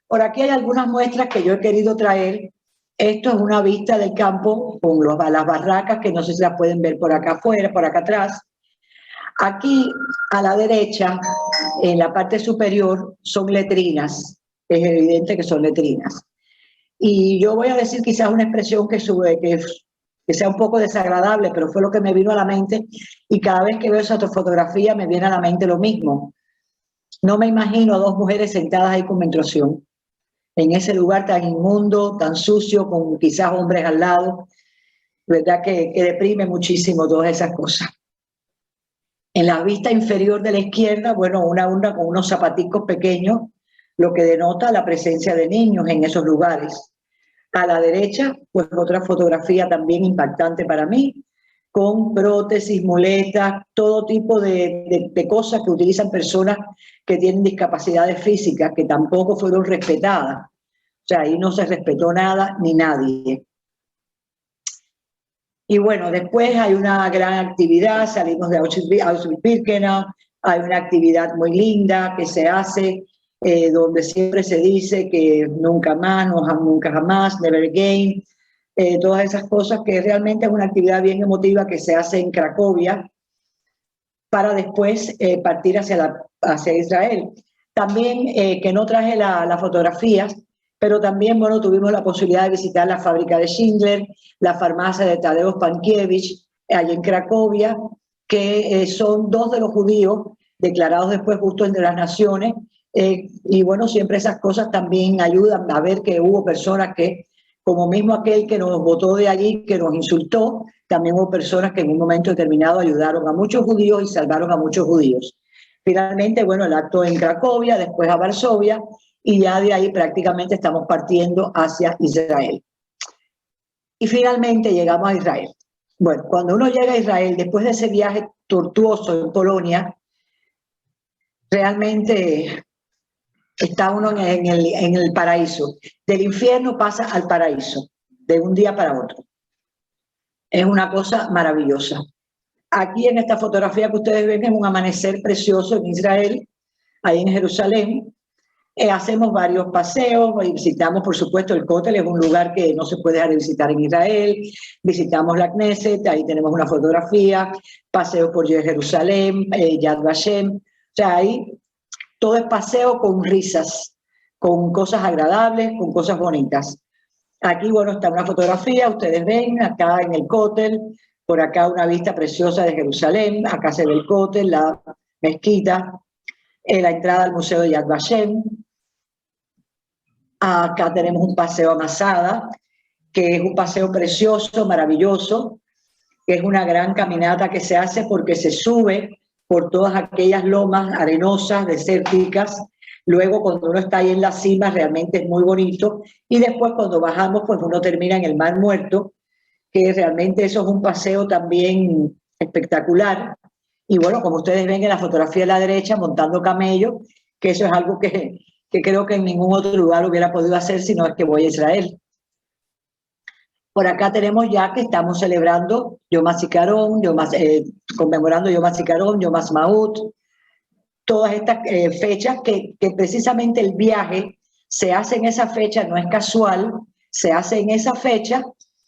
Por aquí hay algunas muestras que yo he querido traer. Esto es una vista del campo con las barracas, que no sé si las pueden ver por acá afuera, por acá atrás. Aquí a la derecha, en la parte superior, son letrinas. Es evidente que son letrinas. Y yo voy a decir quizás una expresión que sea un poco desagradable, pero fue lo que me vino a la mente. Y cada vez que veo esa fotografía me viene a la mente lo mismo. No me imagino a dos mujeres sentadas ahí con menstruación, en ese lugar tan inmundo, tan sucio, con quizás hombres al lado. ¿Verdad que deprime muchísimo todas esas cosas? En la vista inferior de la izquierda, bueno, una urna con unos zapaticos pequeños, lo que denota la presencia de niños en esos lugares. A la derecha, pues otra fotografía también impactante para mí, con prótesis, muletas, todo tipo de cosas que utilizan personas que tienen discapacidades físicas, que tampoco fueron respetadas. O sea, ahí no se respetó nada ni nadie. Y bueno, después hay una gran actividad, salimos de Auschwitz-Birkenau, hay una actividad muy linda que se hace, donde siempre se dice que nunca más, nunca jamás, never again, todas esas cosas, que realmente es una actividad bien emotiva que se hace en Cracovia para después partir hacia Israel. También, que no traje las fotografías, pero también, bueno, tuvimos la posibilidad de visitar la fábrica de Schindler, la farmacia de Tadeusz Pankiewicz, allá en Cracovia, que son dos de los judíos declarados después justo entre las naciones, y bueno, siempre esas cosas también ayudan a ver que hubo personas que, como mismo aquel que nos votó de allí, que nos insultó, también hubo personas que en un momento determinado ayudaron a muchos judíos y salvaron a muchos judíos. Finalmente, bueno, el acto en Cracovia, después a Varsovia, y ya de ahí prácticamente estamos partiendo hacia Israel. Y finalmente llegamos a Israel. Bueno, cuando uno llega a Israel, después de ese viaje tortuoso en Polonia, realmente está uno en el paraíso. Del infierno pasa al paraíso, de un día para otro. Es una cosa maravillosa. Aquí en esta fotografía que ustedes ven es un amanecer precioso en Israel, ahí en Jerusalén. Hacemos varios paseos, visitamos por supuesto el Kotel, es un lugar que no se puede dejar de visitar en Israel, visitamos la Knesset, ahí tenemos una fotografía, paseo por Jerusalén, Yad Vashem, o sea, ahí todo es paseo con risas, con cosas agradables, con cosas bonitas. Aquí, bueno, está una fotografía, ustedes ven, acá en el Kotel, por acá una vista preciosa de Jerusalén, acá se ve el Kotel, la mezquita, la entrada al Museo de Yad Vashem. Acá tenemos un paseo a Masada, que es un paseo precioso, maravilloso, que es una gran caminata que se hace porque se sube por todas aquellas lomas arenosas, desérticas. Luego, cuando uno está ahí en la cima, realmente es muy bonito. Y después, cuando bajamos, pues uno termina en el Mar Muerto, que realmente eso es un paseo también espectacular. Y bueno, como ustedes ven en la fotografía de la derecha, montando camello, que eso es algo que creo que en ningún otro lugar hubiera podido hacer si no es que voy a Israel. Por acá tenemos ya que estamos celebrando Yom HaZikaron, conmemorando Yom HaZikaron, Yom HaAtzmaut, todas estas fechas que precisamente el viaje se hace en esa fecha, no es casual, se hace en esa fecha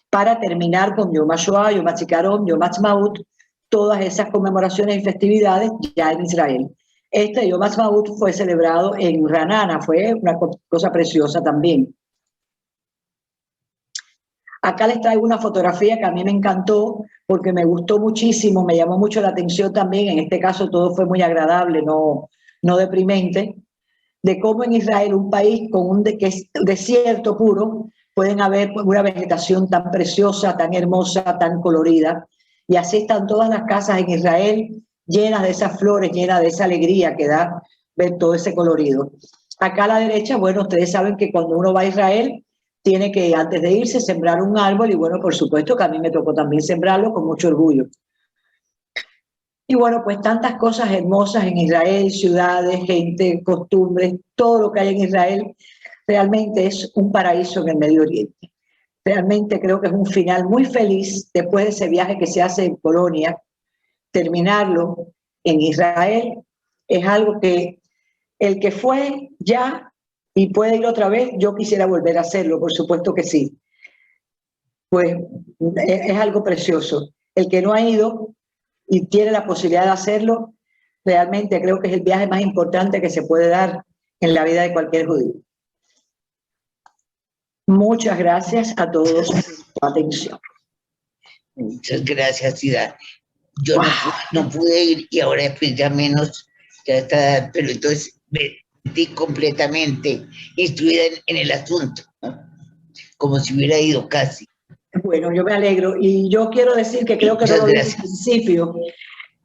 para terminar con Yom HaShoah, Yom HaZikaron, Yom HaAtzmaut, todas esas conmemoraciones y festividades ya en Israel. Este Yom HaAtzmaut fue celebrado en Ranana, fue una cosa preciosa también. Acá les traigo una fotografía que a mí me encantó porque me gustó muchísimo, me llamó mucho la atención también, en este caso todo fue muy agradable, no deprimente, de cómo en Israel, un país con un desierto puro, pueden haber una vegetación tan preciosa, tan hermosa, tan colorida, y así están todas las casas en Israel llenas de esas flores, llenas de esa alegría que da ver todo ese colorido. Acá a la derecha, bueno, ustedes saben que cuando uno va a Israel, tiene que, antes de irse, sembrar un árbol, y bueno, por supuesto que a mí me tocó también sembrarlo con mucho orgullo. Y bueno, pues tantas cosas hermosas en Israel, ciudades, gente, costumbres, todo lo que hay en Israel, realmente es un paraíso en el Medio Oriente. Realmente creo que es un final muy feliz después de ese viaje que se hace en Polonia, terminarlo en Israel es algo que el que fue ya y puede ir otra vez, yo quisiera volver a hacerlo, por supuesto que sí. Pues es algo precioso. El que no ha ido y tiene la posibilidad de hacerlo, realmente creo que es el viaje más importante que se puede dar en la vida de cualquier judío. Muchas gracias a todos por su atención. Muchas gracias, Ida. Yo no pude ir y ahora pues ya menos, ya está, pero entonces me sentí completamente instruida en el asunto, ¿no? Como si hubiera ido casi. Bueno, yo me alegro y yo quiero decir que creo que no lo dije al principio,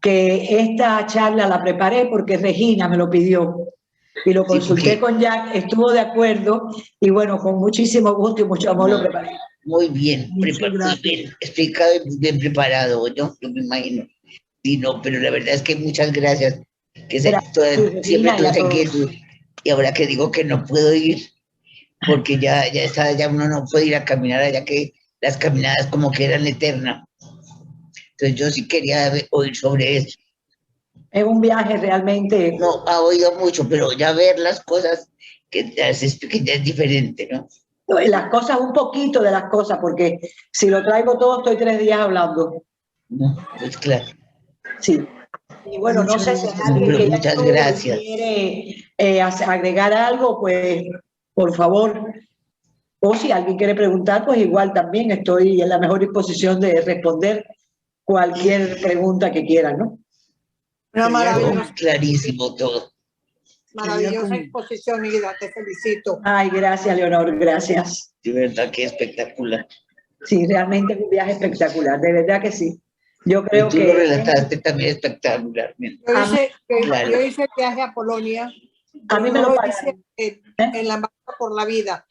que esta charla la preparé porque Regina me lo pidió y lo consulté con Jack, estuvo de acuerdo y bueno, con muchísimo gusto y mucho amor lo preparé. Muy bien, muy bien explicado y bien preparado, ¿no? Yo me imagino. Sí, no, pero la verdad es que muchas gracias. Que siempre tuve esa inquietud. Y ahora que digo que no puedo ir, porque ya uno no puede ir a caminar allá, que las caminadas como que eran eternas. Entonces yo sí quería oír sobre eso. Es un viaje realmente... No, ha oído mucho, pero ya ver las cosas que ya es diferente, ¿no? Las cosas, un poquito de las cosas, porque si lo traigo todo estoy 3 días hablando. No, pues claro. Sí. Y bueno, no sé si alguien que muchas gracias. quiere agregar algo, pues por favor, O si alguien quiere preguntar, pues igual también estoy en la mejor disposición de responder cualquier pregunta que quieran, ¿no? Una maravillosa, Clarísimo todo. maravillosa exposición, Ida, te felicito. Ay, gracias, Leonor, gracias. De verdad que espectacular. Sí, realmente es un viaje espectacular, de verdad que sí. Yo Y creo tú lo que relataste también espectacularmente. Yo hice el viaje a Polonia, a mí me no lo lo hice pagaron. en la marcha por la vida.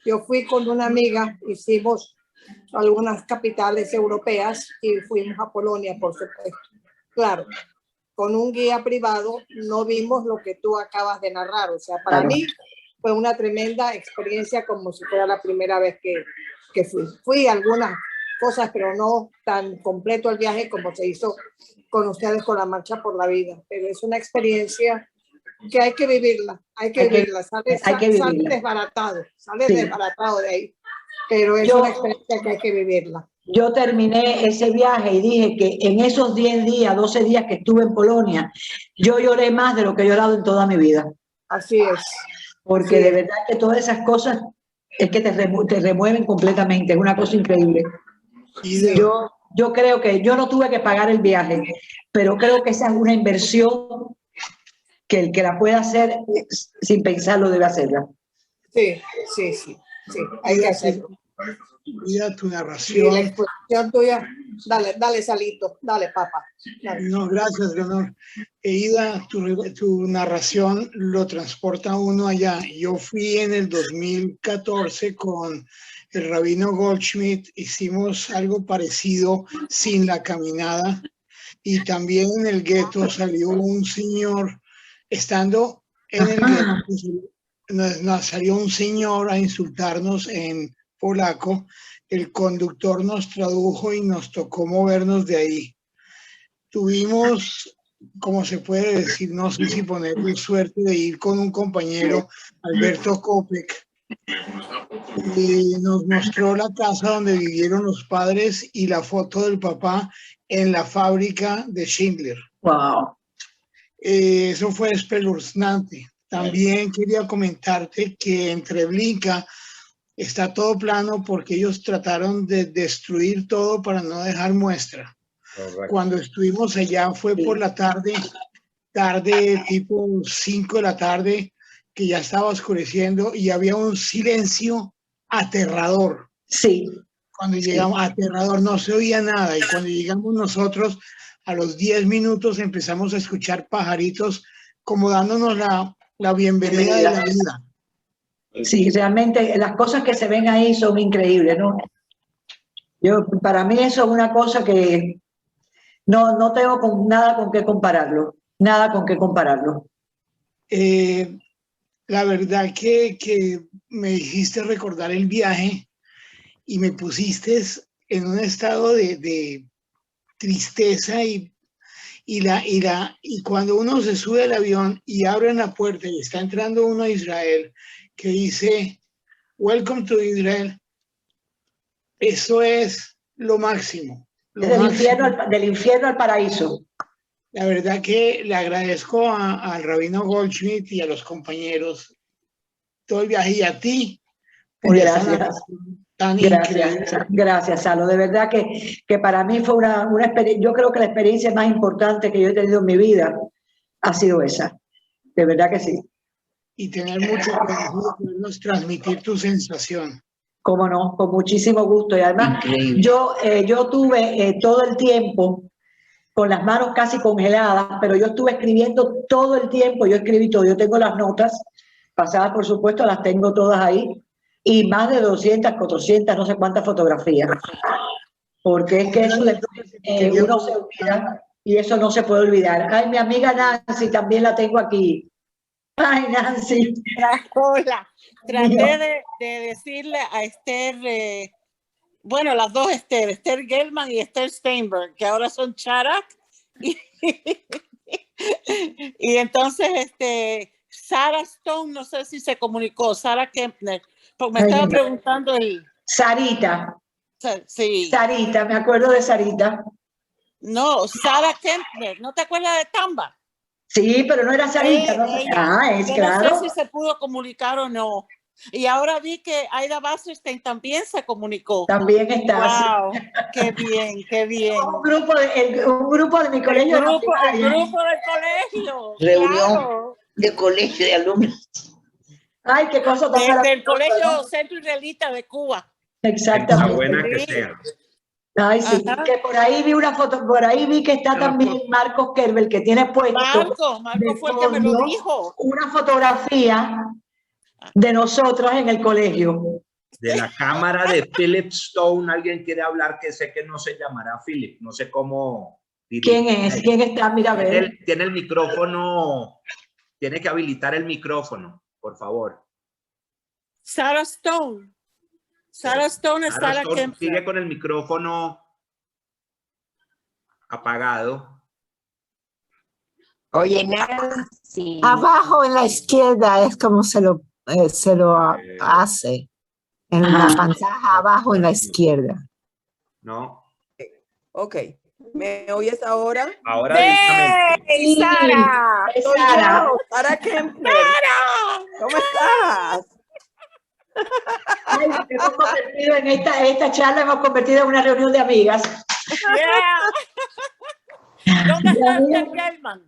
Yo fui con una amiga, hicimos algunas capitales europeas y fuimos a Polonia, por supuesto. Claro, con un guía privado no vimos lo que tú acabas de narrar. O sea, para Claro. mí fue una tremenda experiencia, como si fuera la primera vez que fui. Fui a algunas cosas, pero no tan completo el viaje como se hizo con ustedes con la marcha por la vida. Pero es una experiencia que hay que vivirla, hay que vivirla. Sale desbaratado, Sí. desbaratado de ahí. Pero es una experiencia que hay que vivirla. Yo terminé ese viaje y dije que en esos 10 días, 12 días que estuve en Polonia, yo lloré más de lo que he llorado en toda mi vida. Así es. Porque Así de es. verdad que todas esas cosas es que te remueven completamente, es una cosa increíble. Sí. Yo creo que yo no tuve que pagar el viaje, pero creo que esa es una inversión que el que la pueda hacer sin pensarlo debe hacerla. Sí, hay que hacerlo. Mira tu Y la narración. exposición tuya, dale, Salito, dale, papá. Dale. No, gracias, Leonor. Ida, tu narración lo transporta a uno allá. Yo fui en el 2014 con el rabino Goldschmidt, hicimos algo parecido sin la caminada, y también en el gueto salió un señor, estando en el gueto, nos salió un señor a insultarnos en polaco. El conductor nos tradujo y nos tocó movernos de ahí. Tuvimos, como se puede decir, no sé si ponerle suerte de ir con un compañero, Alberto Kopek, y nos mostró la casa donde vivieron los padres y la foto del papá en la fábrica de Schindler. Wow. Eso fue espeluznante. También quería comentarte que en Treblinka está todo plano porque ellos trataron de destruir todo para no dejar muestra. Correcto. Cuando estuvimos allá fue por la tarde tipo 5 de la tarde, que ya estaba oscureciendo y había un silencio aterrador. Sí. Cuando llegamos, aterrador, no se oía nada, y cuando llegamos nosotros, a los 10 minutos empezamos a escuchar pajaritos como dándonos la bienvenida de la vida. Sí, realmente las cosas que se ven ahí son increíbles, ¿no? Para mí eso es una cosa que no tengo nada con qué compararlo, nada con qué compararlo. La verdad que me hiciste recordar el viaje y me pusiste en un estado de tristeza, y cuando uno se sube al avión y abren la puerta y está entrando uno a Israel, que dice Welcome to Israel, eso es lo máximo. Del infierno al paraíso. La verdad que le agradezco al rabino Goldschmidt y a los compañeros todo el viaje, y a ti por esa narración tan increíble. Gracias, Salo. De verdad que para mí fue una experiencia. Yo creo que la experiencia más importante que yo he tenido en mi vida ha sido esa. De verdad que sí. Y tener mucho coraje de podernos transmitir tu sensación. Cómo no, con muchísimo gusto. Y además, Increíble. yo tuve todo el tiempo con las manos casi congeladas, pero yo estuve escribiendo todo el tiempo. Yo escribí todo. Yo tengo las notas pasadas, por supuesto, las tengo todas ahí. Y más de 200, 400, no sé cuántas fotografías. Porque es que eso uno se olvida y eso no se puede olvidar. Ay, mi amiga Nancy, también la tengo aquí. Ay, Nancy. Hola. Traté de decirle a Esther, bueno, las dos Esther Gelman y Esther Steinberg, que ahora son Charak. Y entonces, Sarah Stone, no sé si se comunicó, Sarah Kempner, porque me estaba preguntando Sarita. Sí. Sarita, me acuerdo de Sarita. No, Sarah Kempner, ¿no te acuerdas de Tamba? Sí, pero no era Sarita. Ella. Es yo claro. no sé si se pudo comunicar o no. Y ahora vi que Aida Wasserstein también se comunicó. También está. Wow, qué bien, qué bien. Un grupo de mi colegio. El grupo del colegio. Reunión Claro. de colegio de alumnos. Ay, qué cosa tan Del maravillosa, Colegio ¿no? Centro Israelita de Cuba. Exactamente. buena que Sí. sea. Ay, sí, Ajá. que por ahí vi una foto, por ahí vi que está también Marcos Kerbel, que tiene puesto Marco fue el que me lo fondo dijo. una fotografía de nosotros en el colegio. De la cámara de Philip Stone, alguien quiere hablar que sé que no se llamará Philip, no sé cómo. ¿Quién es? ¿Quién está? Mira, a ver. Tiene el micrófono, tiene que habilitar el micrófono, por favor. Sarah Stone. Sarah Stone es Sarah Stone Kempner. sigue con el micrófono apagado. Oye, Nancy. Abajo en la izquierda es como se lo hace. En la pantalla abajo en la izquierda. No. Ok. ¿Me oyes ahora? Ahora ¡Hey, Sara! Soy yo, Sara Kempner. ¡Sara! ¿Cómo estás? Ay, hemos convertido en esta charla, hemos convertido en una reunión de amigas. Yeah. ¿Dónde está Esther Gelman?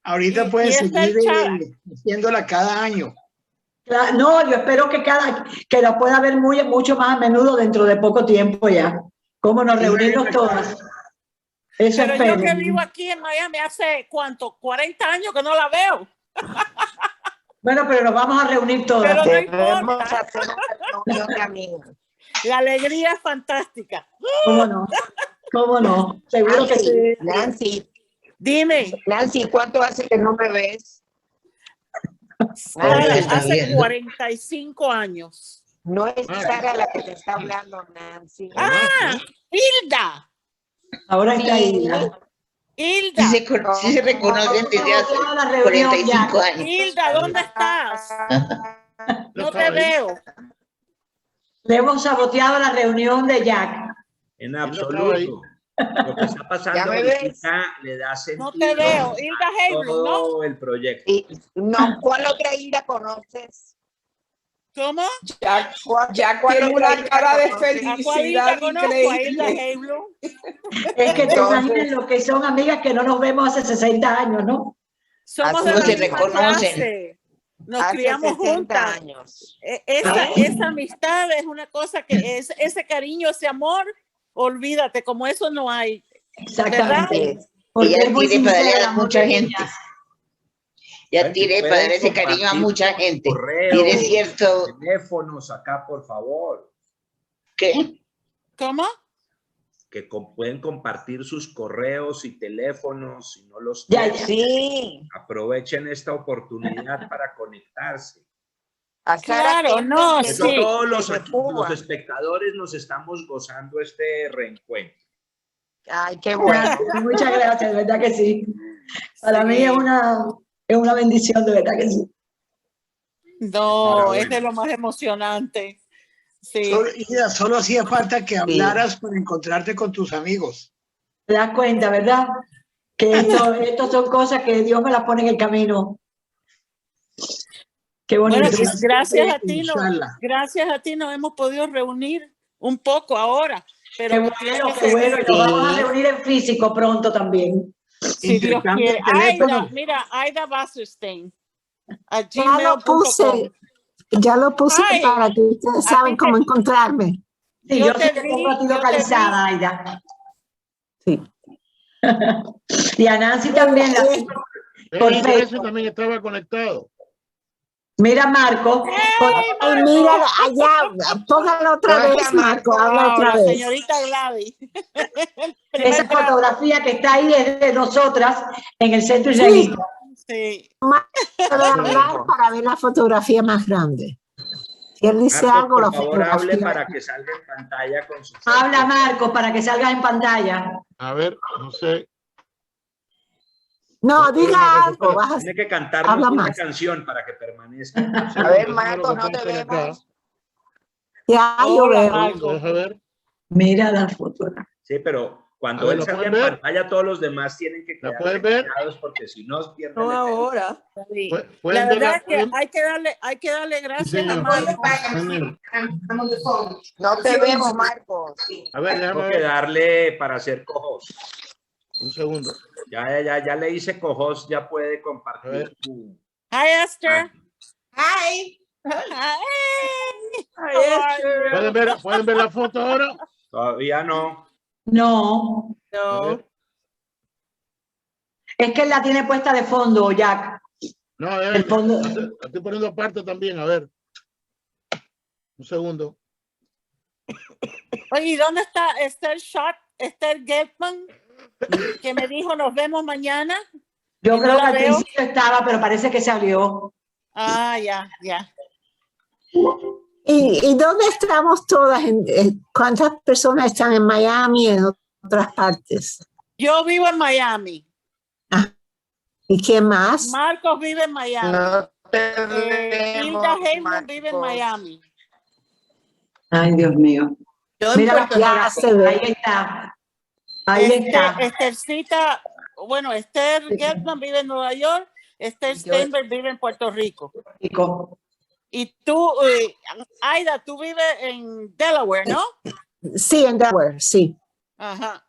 Ahorita Y pueden está el seguir haciéndola cada año. No, yo espero que la pueda ver mucho más a menudo dentro de poco tiempo ya. Cómo nos reunimos todas. Eso Pero espero. yo que vivo aquí en Miami hace, ¿cuánto? 40 años que no la veo. Bueno, pero nos vamos a reunir todas. Pero no Debemos importa. hacer una reunión de amigos. La alegría es fantástica. ¿Cómo no? ¿Cómo no? Seguro que sí. Nancy, Dime. Nancy, ¿cuánto hace que no me ves? Sara, Ahora está hace viendo. 45 años. No es Sara la que te está hablando, Nancy. ¡Ah! ¡Hilda! Ahora está ahí. ¡Hilda! Sí se reconocen desde hace 45 años. Hilda, ¿dónde estás? No te veo. Le hemos saboteado la reunión de Jack. En absoluto. Lo que está pasando ¿Ya me ves? ahorita le da sentido No te veo. Hilda a Heibel, ¿no? todo el proyecto. No, ¿cuál otra Hilda conoces? ¿Cómo? Jack ¿Cuál tiene otra una Hilda cara de conoces? ¿A cuál Hilda felicidad conozco? A Hilda increíble. Heibel. Es que te Entonces- imaginas lo que son amigas que no nos vemos hace 60 años, ¿no? Somos Así de no la se misma reconocen. clase. Nos Hace criamos 60 juntas. años. Esa amistad es una cosa que es ese cariño, ese amor, olvídate, como eso no hay. Exactamente. ¿Verdad? Porque Ella es muy tiene para darle sincera, a mucha muy gente. niña. Ya tiene para dar ese cariño a mucha gente. Tiene cierto. Teléfonos acá, por favor. ¿Qué? ¿Cómo? Que pueden compartir sus correos y teléfonos si no los Ya, tienen. Sí. Aprovechen esta oportunidad para conectarse. A Sara Claro, Kempner, no, que Eso sí. todos desde Cuba. los espectadores nos estamos gozando este reencuentro. Ay, qué bueno. gracias, muchas gracias, de verdad que sí. Para Sí. mí es una bendición, de verdad que sí. No, es de lo más emocionante. Sí. Solo hacía falta que hablaras para encontrarte con tus amigos. Te das cuenta, ¿verdad? Que esto son cosas que Dios me las pone en el camino. Qué bonito. Bueno, pues gracias a ti, Inshallah. gracias a ti nos hemos podido reunir un poco ahora. Pero Qué no bueno, tiene que qué bueno. ser- Nos vamos a reunir en físico pronto también. si Dios Intercambio quiere. de teléfono. Aida, mira, Aida Wasserstein. A Ya lo gmail.com. puse. Ya lo puse Ay, para que ustedes a saben ti te- cómo encontrarme. Sí, Yo yo te sé que vi, tengo a ti yo te localizada, Aida. Sí. Y a Nancy también. Por Ese Facebook. también estaba conectado. Mira, Marco. Ay, mira, allá, póngalo otra Oiga, vez, Marco, Marco, habla Wow, otra la vez. señorita Gladys. Esa fotografía que está ahí es de nosotras en el centro Sí. israelita. Sí. Puede hablar para ver la fotografía más grande. Si él dice Marcos, algo, la por favor, hable fotografía. para que salga en pantalla con su Habla, Marco, para que salgas en pantalla. A ver, no sé. No, diga algo. Vas a... Tiene que cantarnos Habla una más. canción para que permanezca. A ver, Marco, no te vemos. Ya yo Hola, veo. Marco. Deja ver. Mira la foto. Sí, pero Cuando A ver, él ¿lo salga pueden en ver? pantalla, todos los demás tienen que ¿La quedar pueden ver? callados porque si no pierden No el tema. ahora. Sí. ¿Pueden La ver verdad es que pueden- hay que darle Sí, gracias a señor. Marco. Señor. No te vemos, Marcos. A ver, déjame Tengo que ver. darle para hacer cojos. Un segundo. Ya le hice cojos, ya puede A ver. compartir su... Hi, Esther. Hi. Hi. Ay, How are Esther. you? ¿Pueden ver la foto ahora? Todavía no. No, A No. ver. es que él la tiene puesta de fondo, Jack. No, El fondo. la estoy poniendo aparte también. A ver. Un segundo. Oye, ¿y dónde está Esther Gelman? Que me dijo, nos vemos mañana. Yo Y no creo que la al veo. principio estaba, pero parece que salió. Ah, ya. ¿Y dónde estamos todas? ¿Cuántas personas están en Miami y en otras partes? Yo vivo en Miami. ¿Y quién más? Marcos vive en Miami. No te Hilda vemos, Heyman vive en Marcos. Miami. Ay, Dios mío. Yo en Mira, Puerto ya Rico. se ve. Ahí está. Ahí está. Estercita, bueno, Esther Gelman vive en Nueva York. Esther Steinberg vive en Puerto Rico. Rico. Y tú, Aida, tú vives en Delaware, ¿no? Sí, en Delaware, sí. Ajá.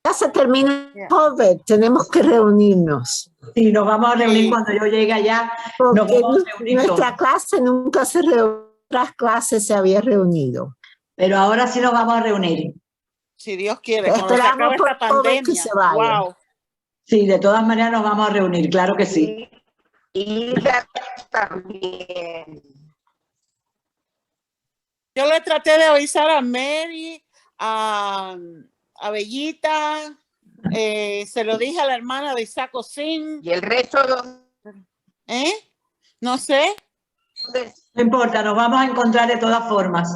Ya se termina el COVID, tenemos que reunirnos. Sí, nos vamos a reunir Sí. cuando yo llegue allá. Porque Nos vamos a reunir nuestra todos. clase nunca se reunió, otras clases se había reunido. Pero ahora sí nos vamos a reunir. Si Dios quiere, cuando se Esperamos acabe por esta todo que pandemia. se vaya. Wow. Sí, de todas maneras nos vamos a reunir, claro que sí. Y Hilda también. Yo le traté de avisar a Mary, a Bellita, se lo dije a la hermana de Isaac Osin, Y el resto, ¿dónde? no sé. No importa, nos vamos a encontrar de todas formas.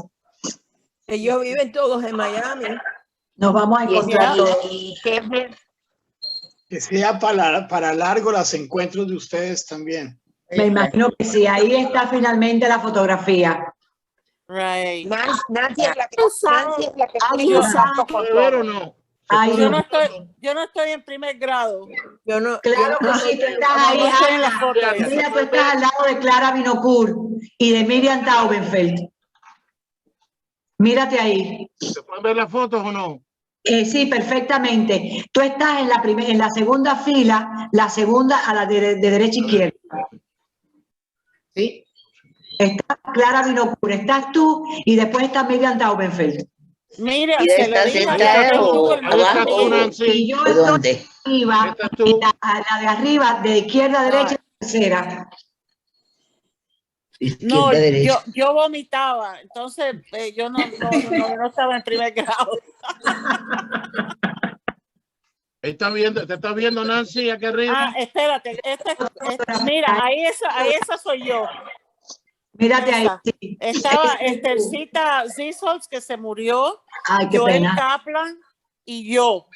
Ellos viven todos en Miami. Nos vamos a encontrar todos. Y jefe, Que sea para largo los encuentros de ustedes también. Me imagino que sí, ahí está finalmente la fotografía. Right. Nancy es la que ¿Alguien explica sabe? ¿Puede ver o no? Ay, Yo Dios. no estoy en primer grado. Yo no. Claro que sí, tú estás ahí. No estoy en la Ana. foto esa. Mira, tú estás al lado de Clara Vinocourt y de Miriam Taubenfeld. Mírate ahí. ¿Se pueden ver las fotos o no? Sí, perfectamente. Tú estás en la segunda fila, la segunda a la de derecha a izquierda. Sí. Está Clara Vinocourt, estás tú y después está Miriam Taubenfeld. Mira, ¿Y se lo está dije a sentada ella, o Google Maps. abajo tú, Nancy. Y yo o estoy dónde? arriba, Esta es tú. y la de arriba, de izquierda a derecha, tercera. No, Izquierda, derecha. yo vomitaba, entonces yo no estaba en primer grado. Ahí te está viendo Nancy aquí arriba. Ah, espérate, mira, ahí esa soy yo. Mírate ahí. Esa. Sí. Estaba Esthercita Zisholz, que se murió, Ay, qué Joel pena. Kaplan y yo.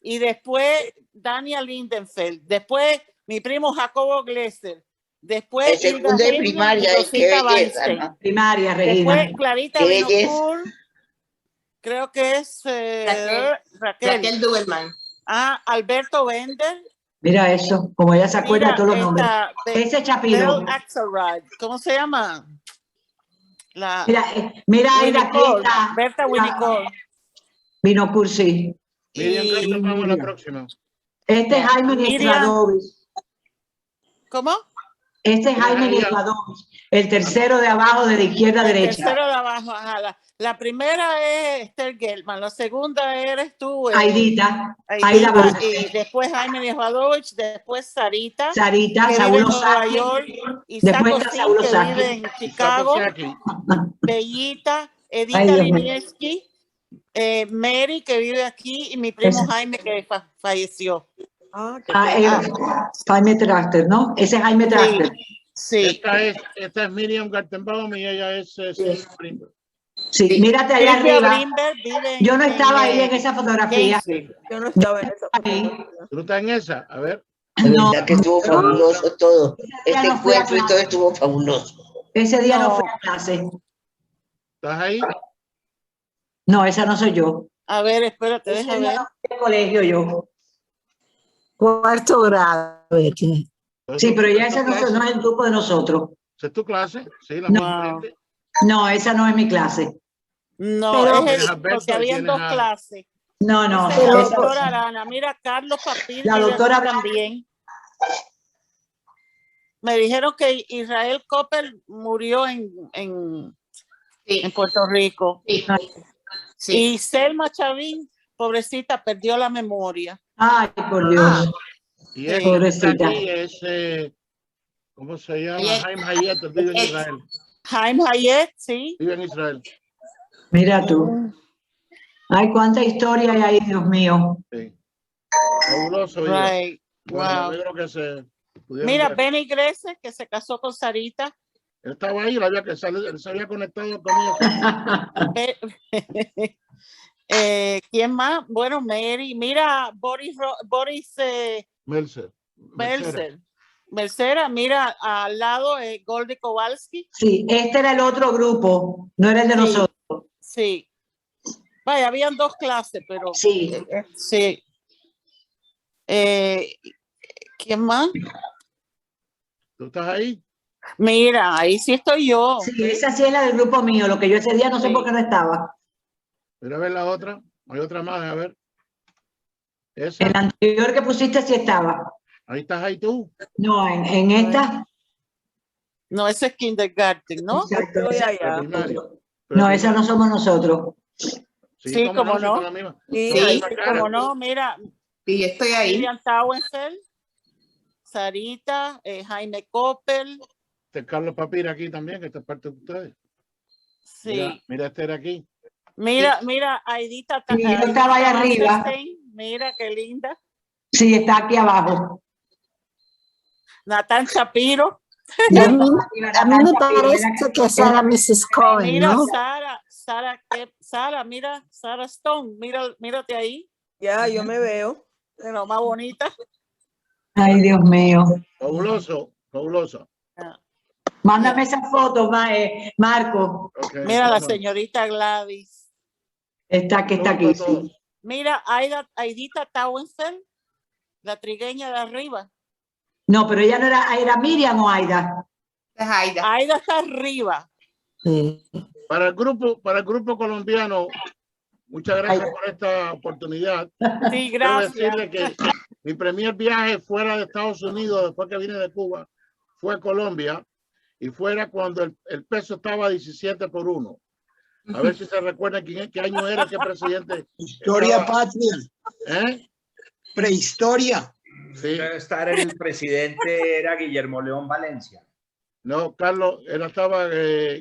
Y después Dania Lindenfeld. Después mi primo Jacobo Glesser. Después En segundo de Hilda primaria, Heyman y qué Rosita belleza, Weinstein. ¿no? Primaria, Regina. Después Clarita Qué belleza. Vinocourt. Creo que es Raquel. Raquel Duberman. Alberto Bender. Mira eso, como ella se acuerda Mira, todos los nombres. Ese Chapiro. Belle Axelrod. ¿Cómo se llama? Mira ahí la que Winnicott, está. Berta Winnicott. Vinocourt, sí. Miriam Carter, vamos a la próxima. Este es Jaime Niesladovich. ¿Cómo? Este es Jaime Niesladovich. El tercero de abajo, de la izquierda a El derecha. tercero de abajo. Ajá, la primera es Esther Gelman, la segunda eres tú. Aidita. Aidita, Aida Vázquez. y después Jaime Niesladovich, después Sarita. Sarita, que Saúl vive en Nueva Osaki. York. Isaac Después está Osin, Saúl que Osaki. vive en Chicago. Bellita, Edita Ay, Dios mío. Linieski, Mary, que vive aquí, y mi primo Ese. Jaime, que falleció. Jaime Trachter, ¿no? Ese es Jaime Trachter. Sí. Esta es Miriam Gartenbaum y ella es Springbok. Sí, mírate allá Silvia arriba. Brimberg vive Yo no estaba ahí en esa fotografía. Yo no estaba en esa. ¿Tú no estás en esa? A ver. La verdad que estuvo fabuloso todo. Este no fui a encuentro y todo estuvo fabuloso. Ese día no fui a clase. ¿Estás ahí? No, esa no soy yo. A ver, espérate, Ese déjame no ver. fui al colegio yo. Cuarto grado. Betty. Sí, pero ya ¿Es ese tu clase? no es el grupo de nosotros. ¿Esa es tu clase? Sí, la No. más diferente. No, esa no es mi clase. No, Pero- es Tienes a porque Alberto y habían tienes dos a... clases. No, no. Esa es la esa- doctora Arana. Mira, Carlos Papir La vive doctora aquí Blanca. también. Me dijeron que Israel Coppel murió en Sí, Puerto Rico. sí, sí. Y Selma Chavín, pobrecita, perdió la memoria. Ay, por Dios. Y Sí. este que está Pobrecita. aquí es... ¿Cómo se llama? Hayet. Jaime Hayet, vive en Israel. Jaime Hayet, sí. Vive en Israel. Mira tú. Ay, cuánta historia hay ahí, Dios mío. Sí. Fabuloso. Ida. Right. Bueno, me Wow. alegro que se pudieron Mira, ver. Benny Grese, que se casó con Sarita. Él estaba ahí, él se había conectado conmigo. ¿Quién más? Bueno, Mary. Mira, Boris Mercer. Mercera, mira, al lado Goldy Kowalski. Sí, este era el otro grupo, no era el de Sí. nosotros. Sí. Vaya, habían dos clases, pero Sí. sí. ¿Quién más? ¿Tú estás ahí? Mira, ahí sí estoy yo. Sí, esa sí es la del grupo mío, lo que yo ese día no sé Sí. por qué no estaba. Mira a ver la otra. Hay otra más, a ver. Esa. En la anterior que pusiste sí estaba. Ahí estás ahí tú. No, en esta. No, ese es kindergarten, ¿no? Exacto, Estoy esa- allá. Primaria. No, esa no somos nosotros. Sí, cómo no. son la misma. Sí, Son la Sí. misma cara. Como no, mira, Sí, yo estoy ahí. Miriam Tauensel, Sarita, Jaime Coppel. Este es Carlos Papir aquí también, que está parte de ustedes. Sí. Mira este era aquí. Mira, Aidita. Sí, yo estaba ahí arriba. Mira qué linda. Sí, está aquí abajo. Natán Shapiro. A mí me parece que Sarah Mrs. Cohen, Mira, ¿no? Sara, mira, Sara Stone, mírate ahí, Ya, yo me veo. pero más bonita. Ay, Dios mío. Fabuloso, fabuloso. Mándame esa foto, Marco. Okay, Mira la toma. señorita Gladys. Está que está aquí. Sí. Mira, Aidita Tauensel, la trigueña de arriba. No, pero ella no era Miriam o Aida. Es Aida. Aida está arriba. Sí. Para el grupo colombiano, muchas gracias por esta oportunidad. Sí, Quiero gracias. decirle que mi primer viaje fuera de Estados Unidos, después que vine de Cuba, fue a Colombia, y fuera cuando el peso estaba 17 por 1. A ver si se recuerdan qué año era, qué presidente. Historia estaba. patria. ¿Eh? Prehistoria. Sí. Debe estar el presidente, era Guillermo León Valencia. No, Carlos, él estaba...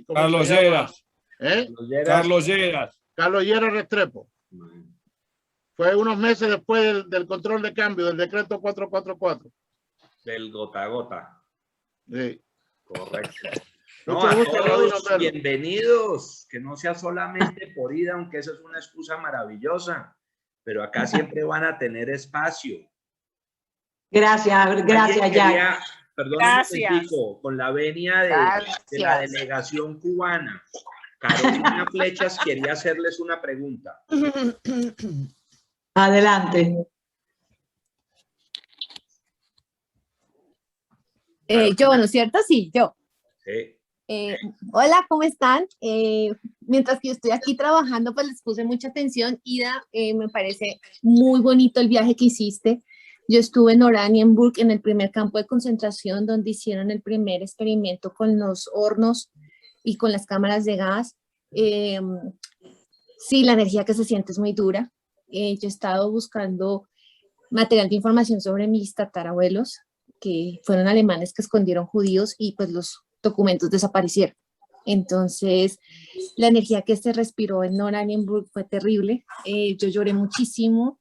¿cómo Carlos se llama? Lleras. ¿Eh? Carlos Lleras. Carlos Lleras Restrepo. Fue unos meses después del control de cambio, del decreto 444. Del gota a gota. Sí. Correcto. No, Mucho a gusto, todos Rabino, verlo. bienvenidos. Que no sea solamente por ida, aunque esa es una excusa maravillosa. Pero acá siempre van a tener espacio. Gracias, gracias, ya. Perdón, Gracias. con la venia de la delegación cubana. Carolina Flechas quería hacerles una pregunta. Adelante. Yo, ¿no es cierto? Sí, yo. Sí. Hola, ¿cómo están? Mientras que yo estoy aquí trabajando, pues les puse mucha atención. Ida, me parece muy bonito el viaje que hiciste. Yo estuve en Oranienburg, en el primer campo de concentración, donde hicieron el primer experimento con los hornos y con las cámaras de gas. Sí, la energía que se siente es muy dura. Yo he estado buscando material de información sobre mis tatarabuelos, que fueron alemanes que escondieron judíos y pues los documentos desaparecieron. Entonces, la energía que se respiró en Oranienburg fue terrible. Yo lloré muchísimo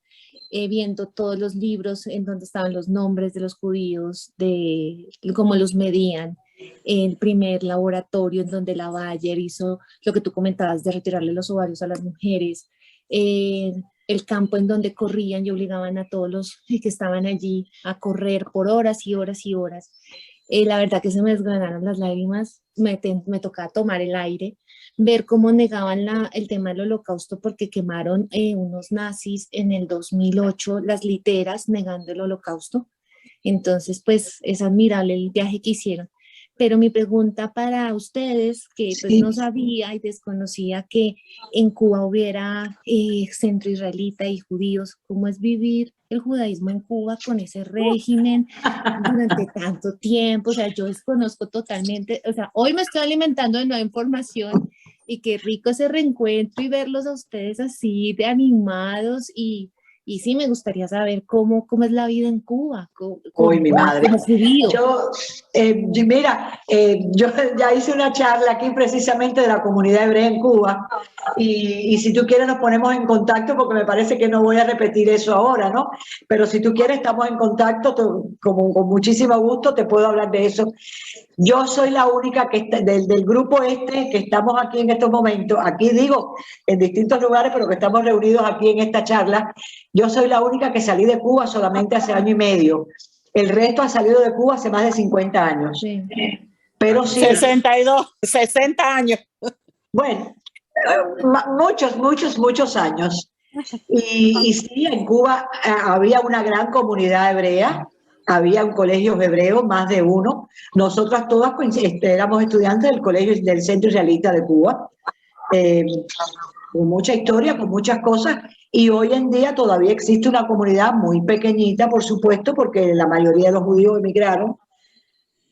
viendo todos los libros en donde estaban los nombres de los judíos, de cómo los medían. El primer laboratorio en donde la Bayer hizo lo que tú comentabas de retirarle los ovarios a las mujeres. El campo en donde corrían y obligaban a todos los que estaban allí a correr por horas y horas y horas. La verdad que se me desgranaron las lágrimas, me tocaba tomar el aire, ver cómo negaban el tema del holocausto porque quemaron unos nazis en el 2008 las literas negando el holocausto. Entonces, pues es admirable el viaje que hicieron. Pero mi pregunta para ustedes, que pues no sabía y desconocía que en Cuba hubiera centro israelita y judíos, ¿cómo es vivir el judaísmo en Cuba con ese régimen durante tanto tiempo? O sea, yo desconozco totalmente, o sea, hoy me estoy alimentando de nueva información y qué rico ese reencuentro y verlos a ustedes así de animados y sí, me gustaría saber cómo es la vida en Cuba. Hoy mi madre. Yo, yo ya hice una charla aquí precisamente de la comunidad hebrea en Cuba y si tú quieres nos ponemos en contacto porque me parece que no voy a repetir eso ahora, ¿no? Pero si tú quieres estamos en contacto, con muchísimo gusto te puedo hablar de eso. Yo soy la única que del grupo que estamos aquí en estos momentos, aquí digo en distintos lugares, pero que estamos reunidos aquí en esta charla. Yo soy la única que salí de Cuba solamente hace año y medio. El resto ha salido de Cuba hace más de 50 años. Sí. Pero sí. 60 años. Bueno, muchos años. Y sí, en Cuba había una gran comunidad hebrea, había un colegio hebreo, más de uno. Nosotras todas éramos estudiantes del colegio del Centro Israelita de Cuba. Con mucha historia, con muchas cosas, y hoy en día todavía existe una comunidad muy pequeñita, por supuesto, porque la mayoría de los judíos emigraron,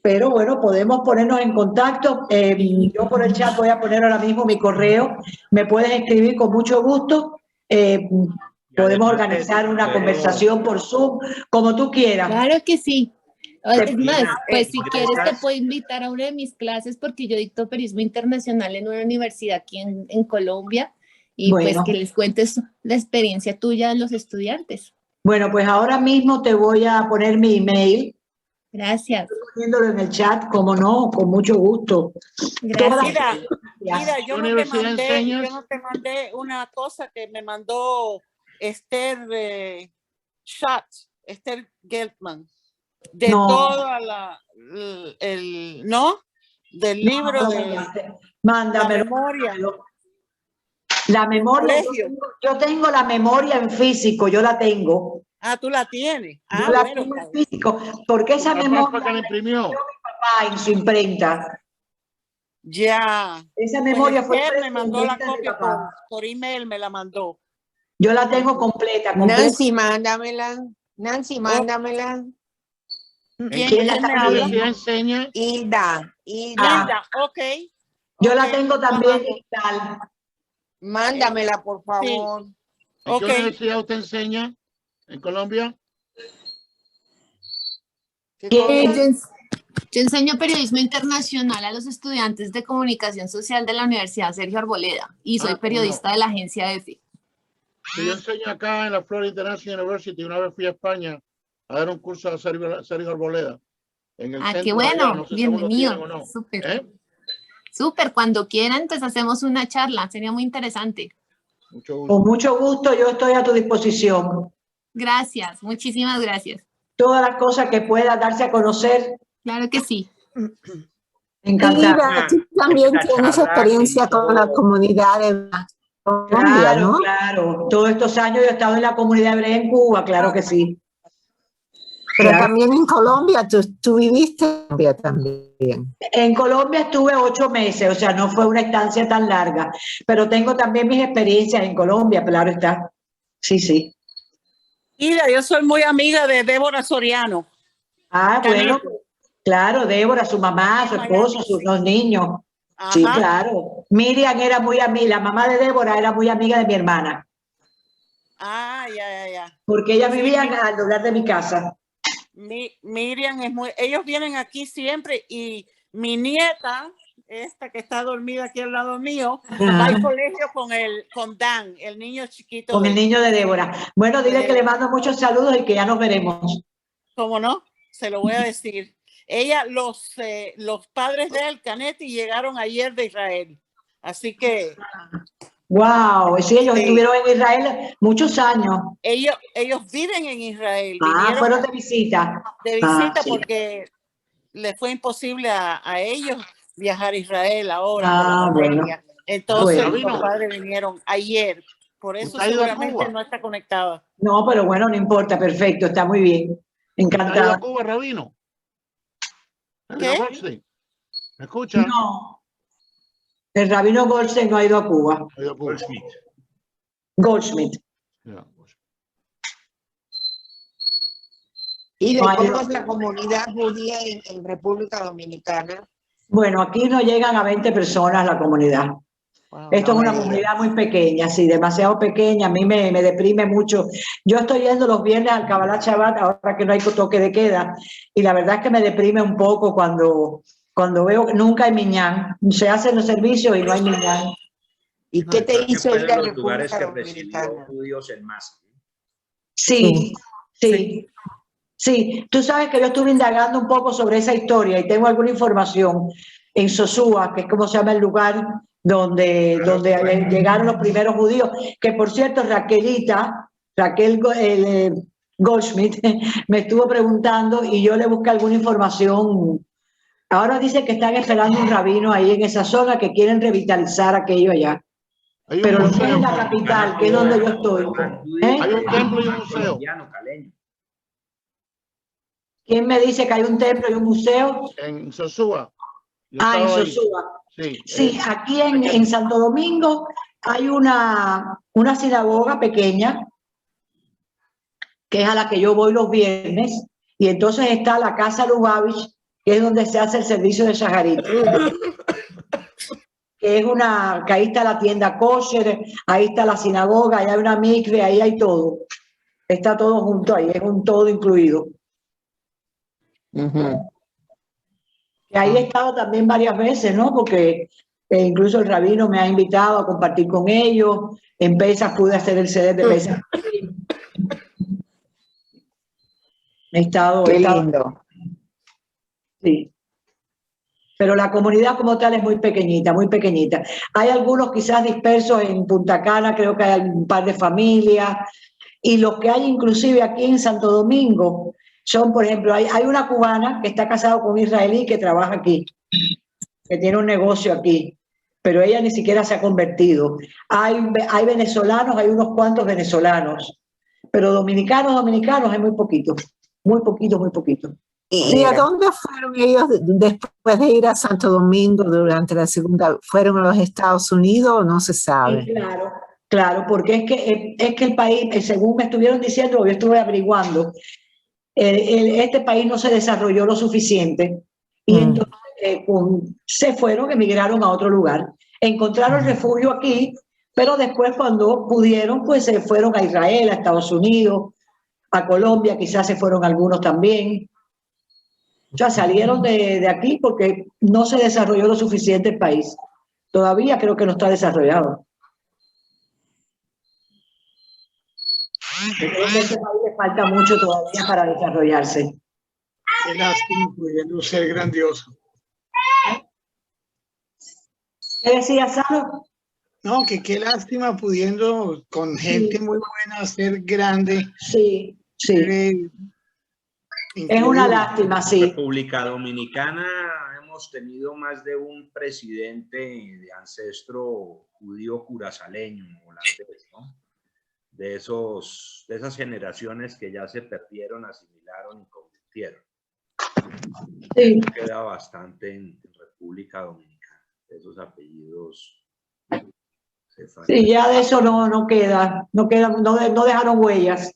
pero bueno, podemos ponernos en contacto. Yo por el chat voy a poner ahora mismo mi correo, me puedes escribir con mucho gusto, podemos organizar una conversación por Zoom, como tú quieras. Claro que sí. Es más, pues si quieres te puedo invitar a una de mis clases porque yo dicto periodismo internacional en una universidad aquí en Colombia y bueno, pues que les cuentes la experiencia tuya de los estudiantes. Bueno, pues ahora mismo te voy a poner mi email. Gracias. Estoy poniéndolo en el chat, como no, con mucho gusto. Gracias. Mira, yo no te mandé una cosa que me mandó Esther Esther Geltman. De toda del libro de mándame la memoria. La memoria, yo tengo la memoria en físico, yo la tengo. Ah, tú la tienes. Yo la tengo en físico, porque esa memoria la imprimió mi papá en su imprenta. Ya. Esa memoria pues fue me mandó la copia por email, me la mandó. Yo la tengo completa. Nancy, mándamela. Nancy, mándamela. ¿Quién me habla? Enseña? Hilda, ok. Yo la tengo también digital. Mándamela, por favor. Sí. ¿En qué universidad usted enseña? ¿En Colombia? Yo enseño periodismo internacional a los estudiantes de comunicación social de la Universidad Sergio Arboleda y soy periodista de la agencia EFE. Sí, yo enseño acá en la Florida International University. Una vez fui a España a dar un curso a Sergio Arboleda. En el qué bueno, allá, no sé bienvenido. No. Súper. Súper, cuando quieran, pues hacemos una charla, sería muy interesante. Mucho gusto. Con mucho gusto, yo estoy a tu disposición. Gracias, muchísimas gracias. Todas las cosas que pueda darse a conocer. Claro que sí. Encantada. Tú también tienes experiencia con la comunidad de Colombia, claro, ¿no? Claro, todos estos años yo he estado en la comunidad hebrea en Cuba, claro que sí. Pero también en Colombia, tú viviste en Colombia también. En Colombia estuve 8 meses, o sea, no fue una estancia tan larga, pero tengo también mis experiencias en Colombia, claro está. Sí. Mira, yo soy muy amiga de Débora Soriano. Ah, bueno, claro, Débora, su mamá, su esposo, sus 2 niños. Ajá. Sí, claro. Miriam era muy amiga, la mamá de Débora era muy amiga de mi hermana. Ah, ya. Porque ellas vivían al lugar de mi casa. Miriam ellos vienen aquí siempre y mi nieta, esta que está dormida aquí al lado mío, va al colegio con Dan, el niño chiquito. Con el niño de Débora. Bueno, dile que le mando muchos saludos y que ya nos veremos. ¿Cómo no? Se lo voy a decir. Ella, los padres de él, Canetti, llegaron ayer de Israel. Así que... Wow, sí, ellos estuvieron en Israel muchos años. Ellos viven en Israel. Fueron de visita. De visita porque le fue imposible a ellos viajar a Israel ahora por Ah, la bueno. pandemia. Entonces Bueno. los padres vinieron ayer, por eso ¿Usted ha ido a seguramente Cuba? no está conectada. No, pero bueno, no importa, perfecto, está muy bien. ¿Usted ha ido Encantada. a Cuba, Rabino? ¿Qué? Goldstein. ¿Me escucha? No, el rabino Goldstein no ha ido a Cuba. Ha ido a Cuba. Goldsmith. Goldschmidt. Ya. ¿Y de No, cómo es la comunidad judía en República Dominicana? Bueno, aquí no llegan a 20 personas la comunidad. Wow, Esto es no una me digas. comunidad muy pequeña, sí, demasiado pequeña. A mí me deprime mucho. Yo estoy yendo los viernes al Kabbalah Shabbat, ahora que no hay toque de queda, y la verdad es que me deprime un poco cuando veo que nunca hay minyan. Se hacen los servicios y no hay minyan. ¿Y qué te hizo Fue ir de a los lugares República que recibió Dominicana? judíos en masa. Sí, sí, sí. Tú sabes que yo estuve indagando un poco sobre esa historia y tengo alguna información en Sosúa, que es como se llama el lugar donde llegaron los primeros judíos, que por cierto Raquel Goldschmidt me estuvo preguntando y yo le busqué alguna información. Ahora dice que están esperando un rabino ahí en esa zona que quieren revitalizar aquello allá. Hay un Pero no museo. es la capital, que es donde yo estoy. Hay un templo y un museo. Colombiano, caleño. ¿Quién me dice que hay un templo y un museo? En Sosúa. Yo Ah, en estaba ahí. Sosúa. Sí. Sí, aquí en Santo Domingo hay una sinagoga pequeña, que es a la que yo voy los viernes, y entonces está la Casa Lubavitch, que es donde se hace el servicio de Shaharit. Que ahí está la tienda kosher, ahí está la sinagoga, ahí hay una mikve, ahí hay todo. Está todo junto ahí, es un todo incluido. Que ahí he estado también varias veces, ¿no? Porque incluso el rabino me ha invitado a compartir con ellos. En Pesach pude hacer el CD de Pesach. Qué lindo. Sí. Pero la comunidad como tal es muy pequeñita, muy pequeñita. Hay algunos quizás dispersos en Punta Cana, creo que hay un par de familias. Y los que hay inclusive aquí en Santo Domingo son, por ejemplo, hay una cubana que está casada con un israelí que trabaja aquí, que tiene un negocio aquí, pero ella ni siquiera se ha convertido. Hay venezolanos, hay unos cuantos venezolanos, pero dominicanos hay muy poquitos, muy poquitos, muy poquitos. ¿Y a dónde fueron ellos después de ir a Santo Domingo durante la segunda? ¿Fueron a los Estados Unidos o no se sabe? Sí, claro, porque es que el país, según me estuvieron diciendo, yo estuve averiguando, este país no se desarrolló lo suficiente y entonces se fueron, emigraron a otro lugar, encontraron refugio aquí, pero después cuando pudieron, pues se fueron a Israel, a Estados Unidos, a Colombia, quizás se fueron algunos también. O sea, salieron de aquí porque no se desarrolló lo suficiente el país. Todavía creo que no está desarrollado. Yo creo que a este país le falta mucho todavía para desarrollarse. Qué lástima, pudiendo ser grandioso. ¿Qué decía, Salo? No, que qué lástima pudiendo con gente muy buena ser grande. Sí, sí. Es una lástima, sí. República Dominicana hemos tenido más de un presidente de ancestro judío curazaleño, holandés, ¿no? De esas generaciones que ya se perdieron, asimilaron y convirtieron. Sí. Queda bastante en República Dominicana, esos apellidos. Sí, ya de eso no queda, no dejaron huellas.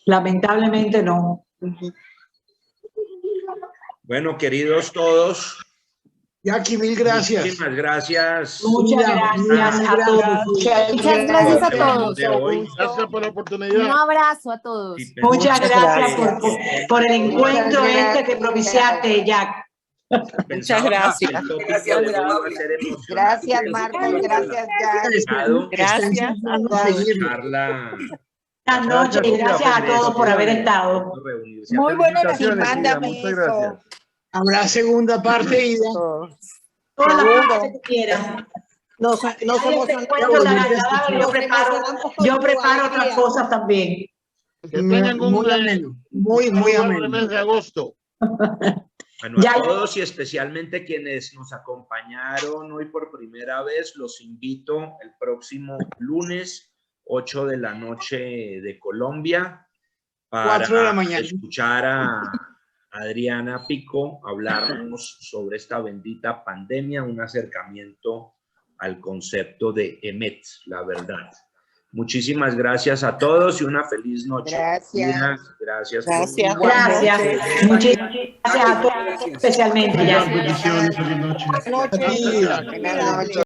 Lamentablemente no. Bueno, queridos todos. Jackie, mil gracias. Muchísimas gracias. Muchas gracias a todos. Muchas gracias a todos. Gracias por la oportunidad. Un abrazo a todos. Muchas gracias por el encuentro que propiciaste, Jack. Muchas gracias. Gracias, Marta. Gracias, Jack. Gracias a todos. Buenas noches y gracias a todos por haber estado. Muy buena noche. Mándame Muchas eso. gracias. Habrá segunda parte, Ida. Todas las partes que quieras. No somos Yo preparo otras cosas también. Que tengan Muy ameno. Muy buen ameno. mes de agosto. Bueno, a todos y especialmente quienes nos acompañaron hoy por primera vez, los invito el próximo lunes, 8 de la noche de Colombia, para 4 de la mañana. escuchar a Adriana Pico hablarnos sobre esta bendita pandemia, un acercamiento al concepto de Emet, la verdad. Muchísimas gracias a todos y una feliz noche. Gracias. Gracias. Gracias. Gracias. Muchísimas gracias a todos, especialmente. Buenas noches. Buenas noches.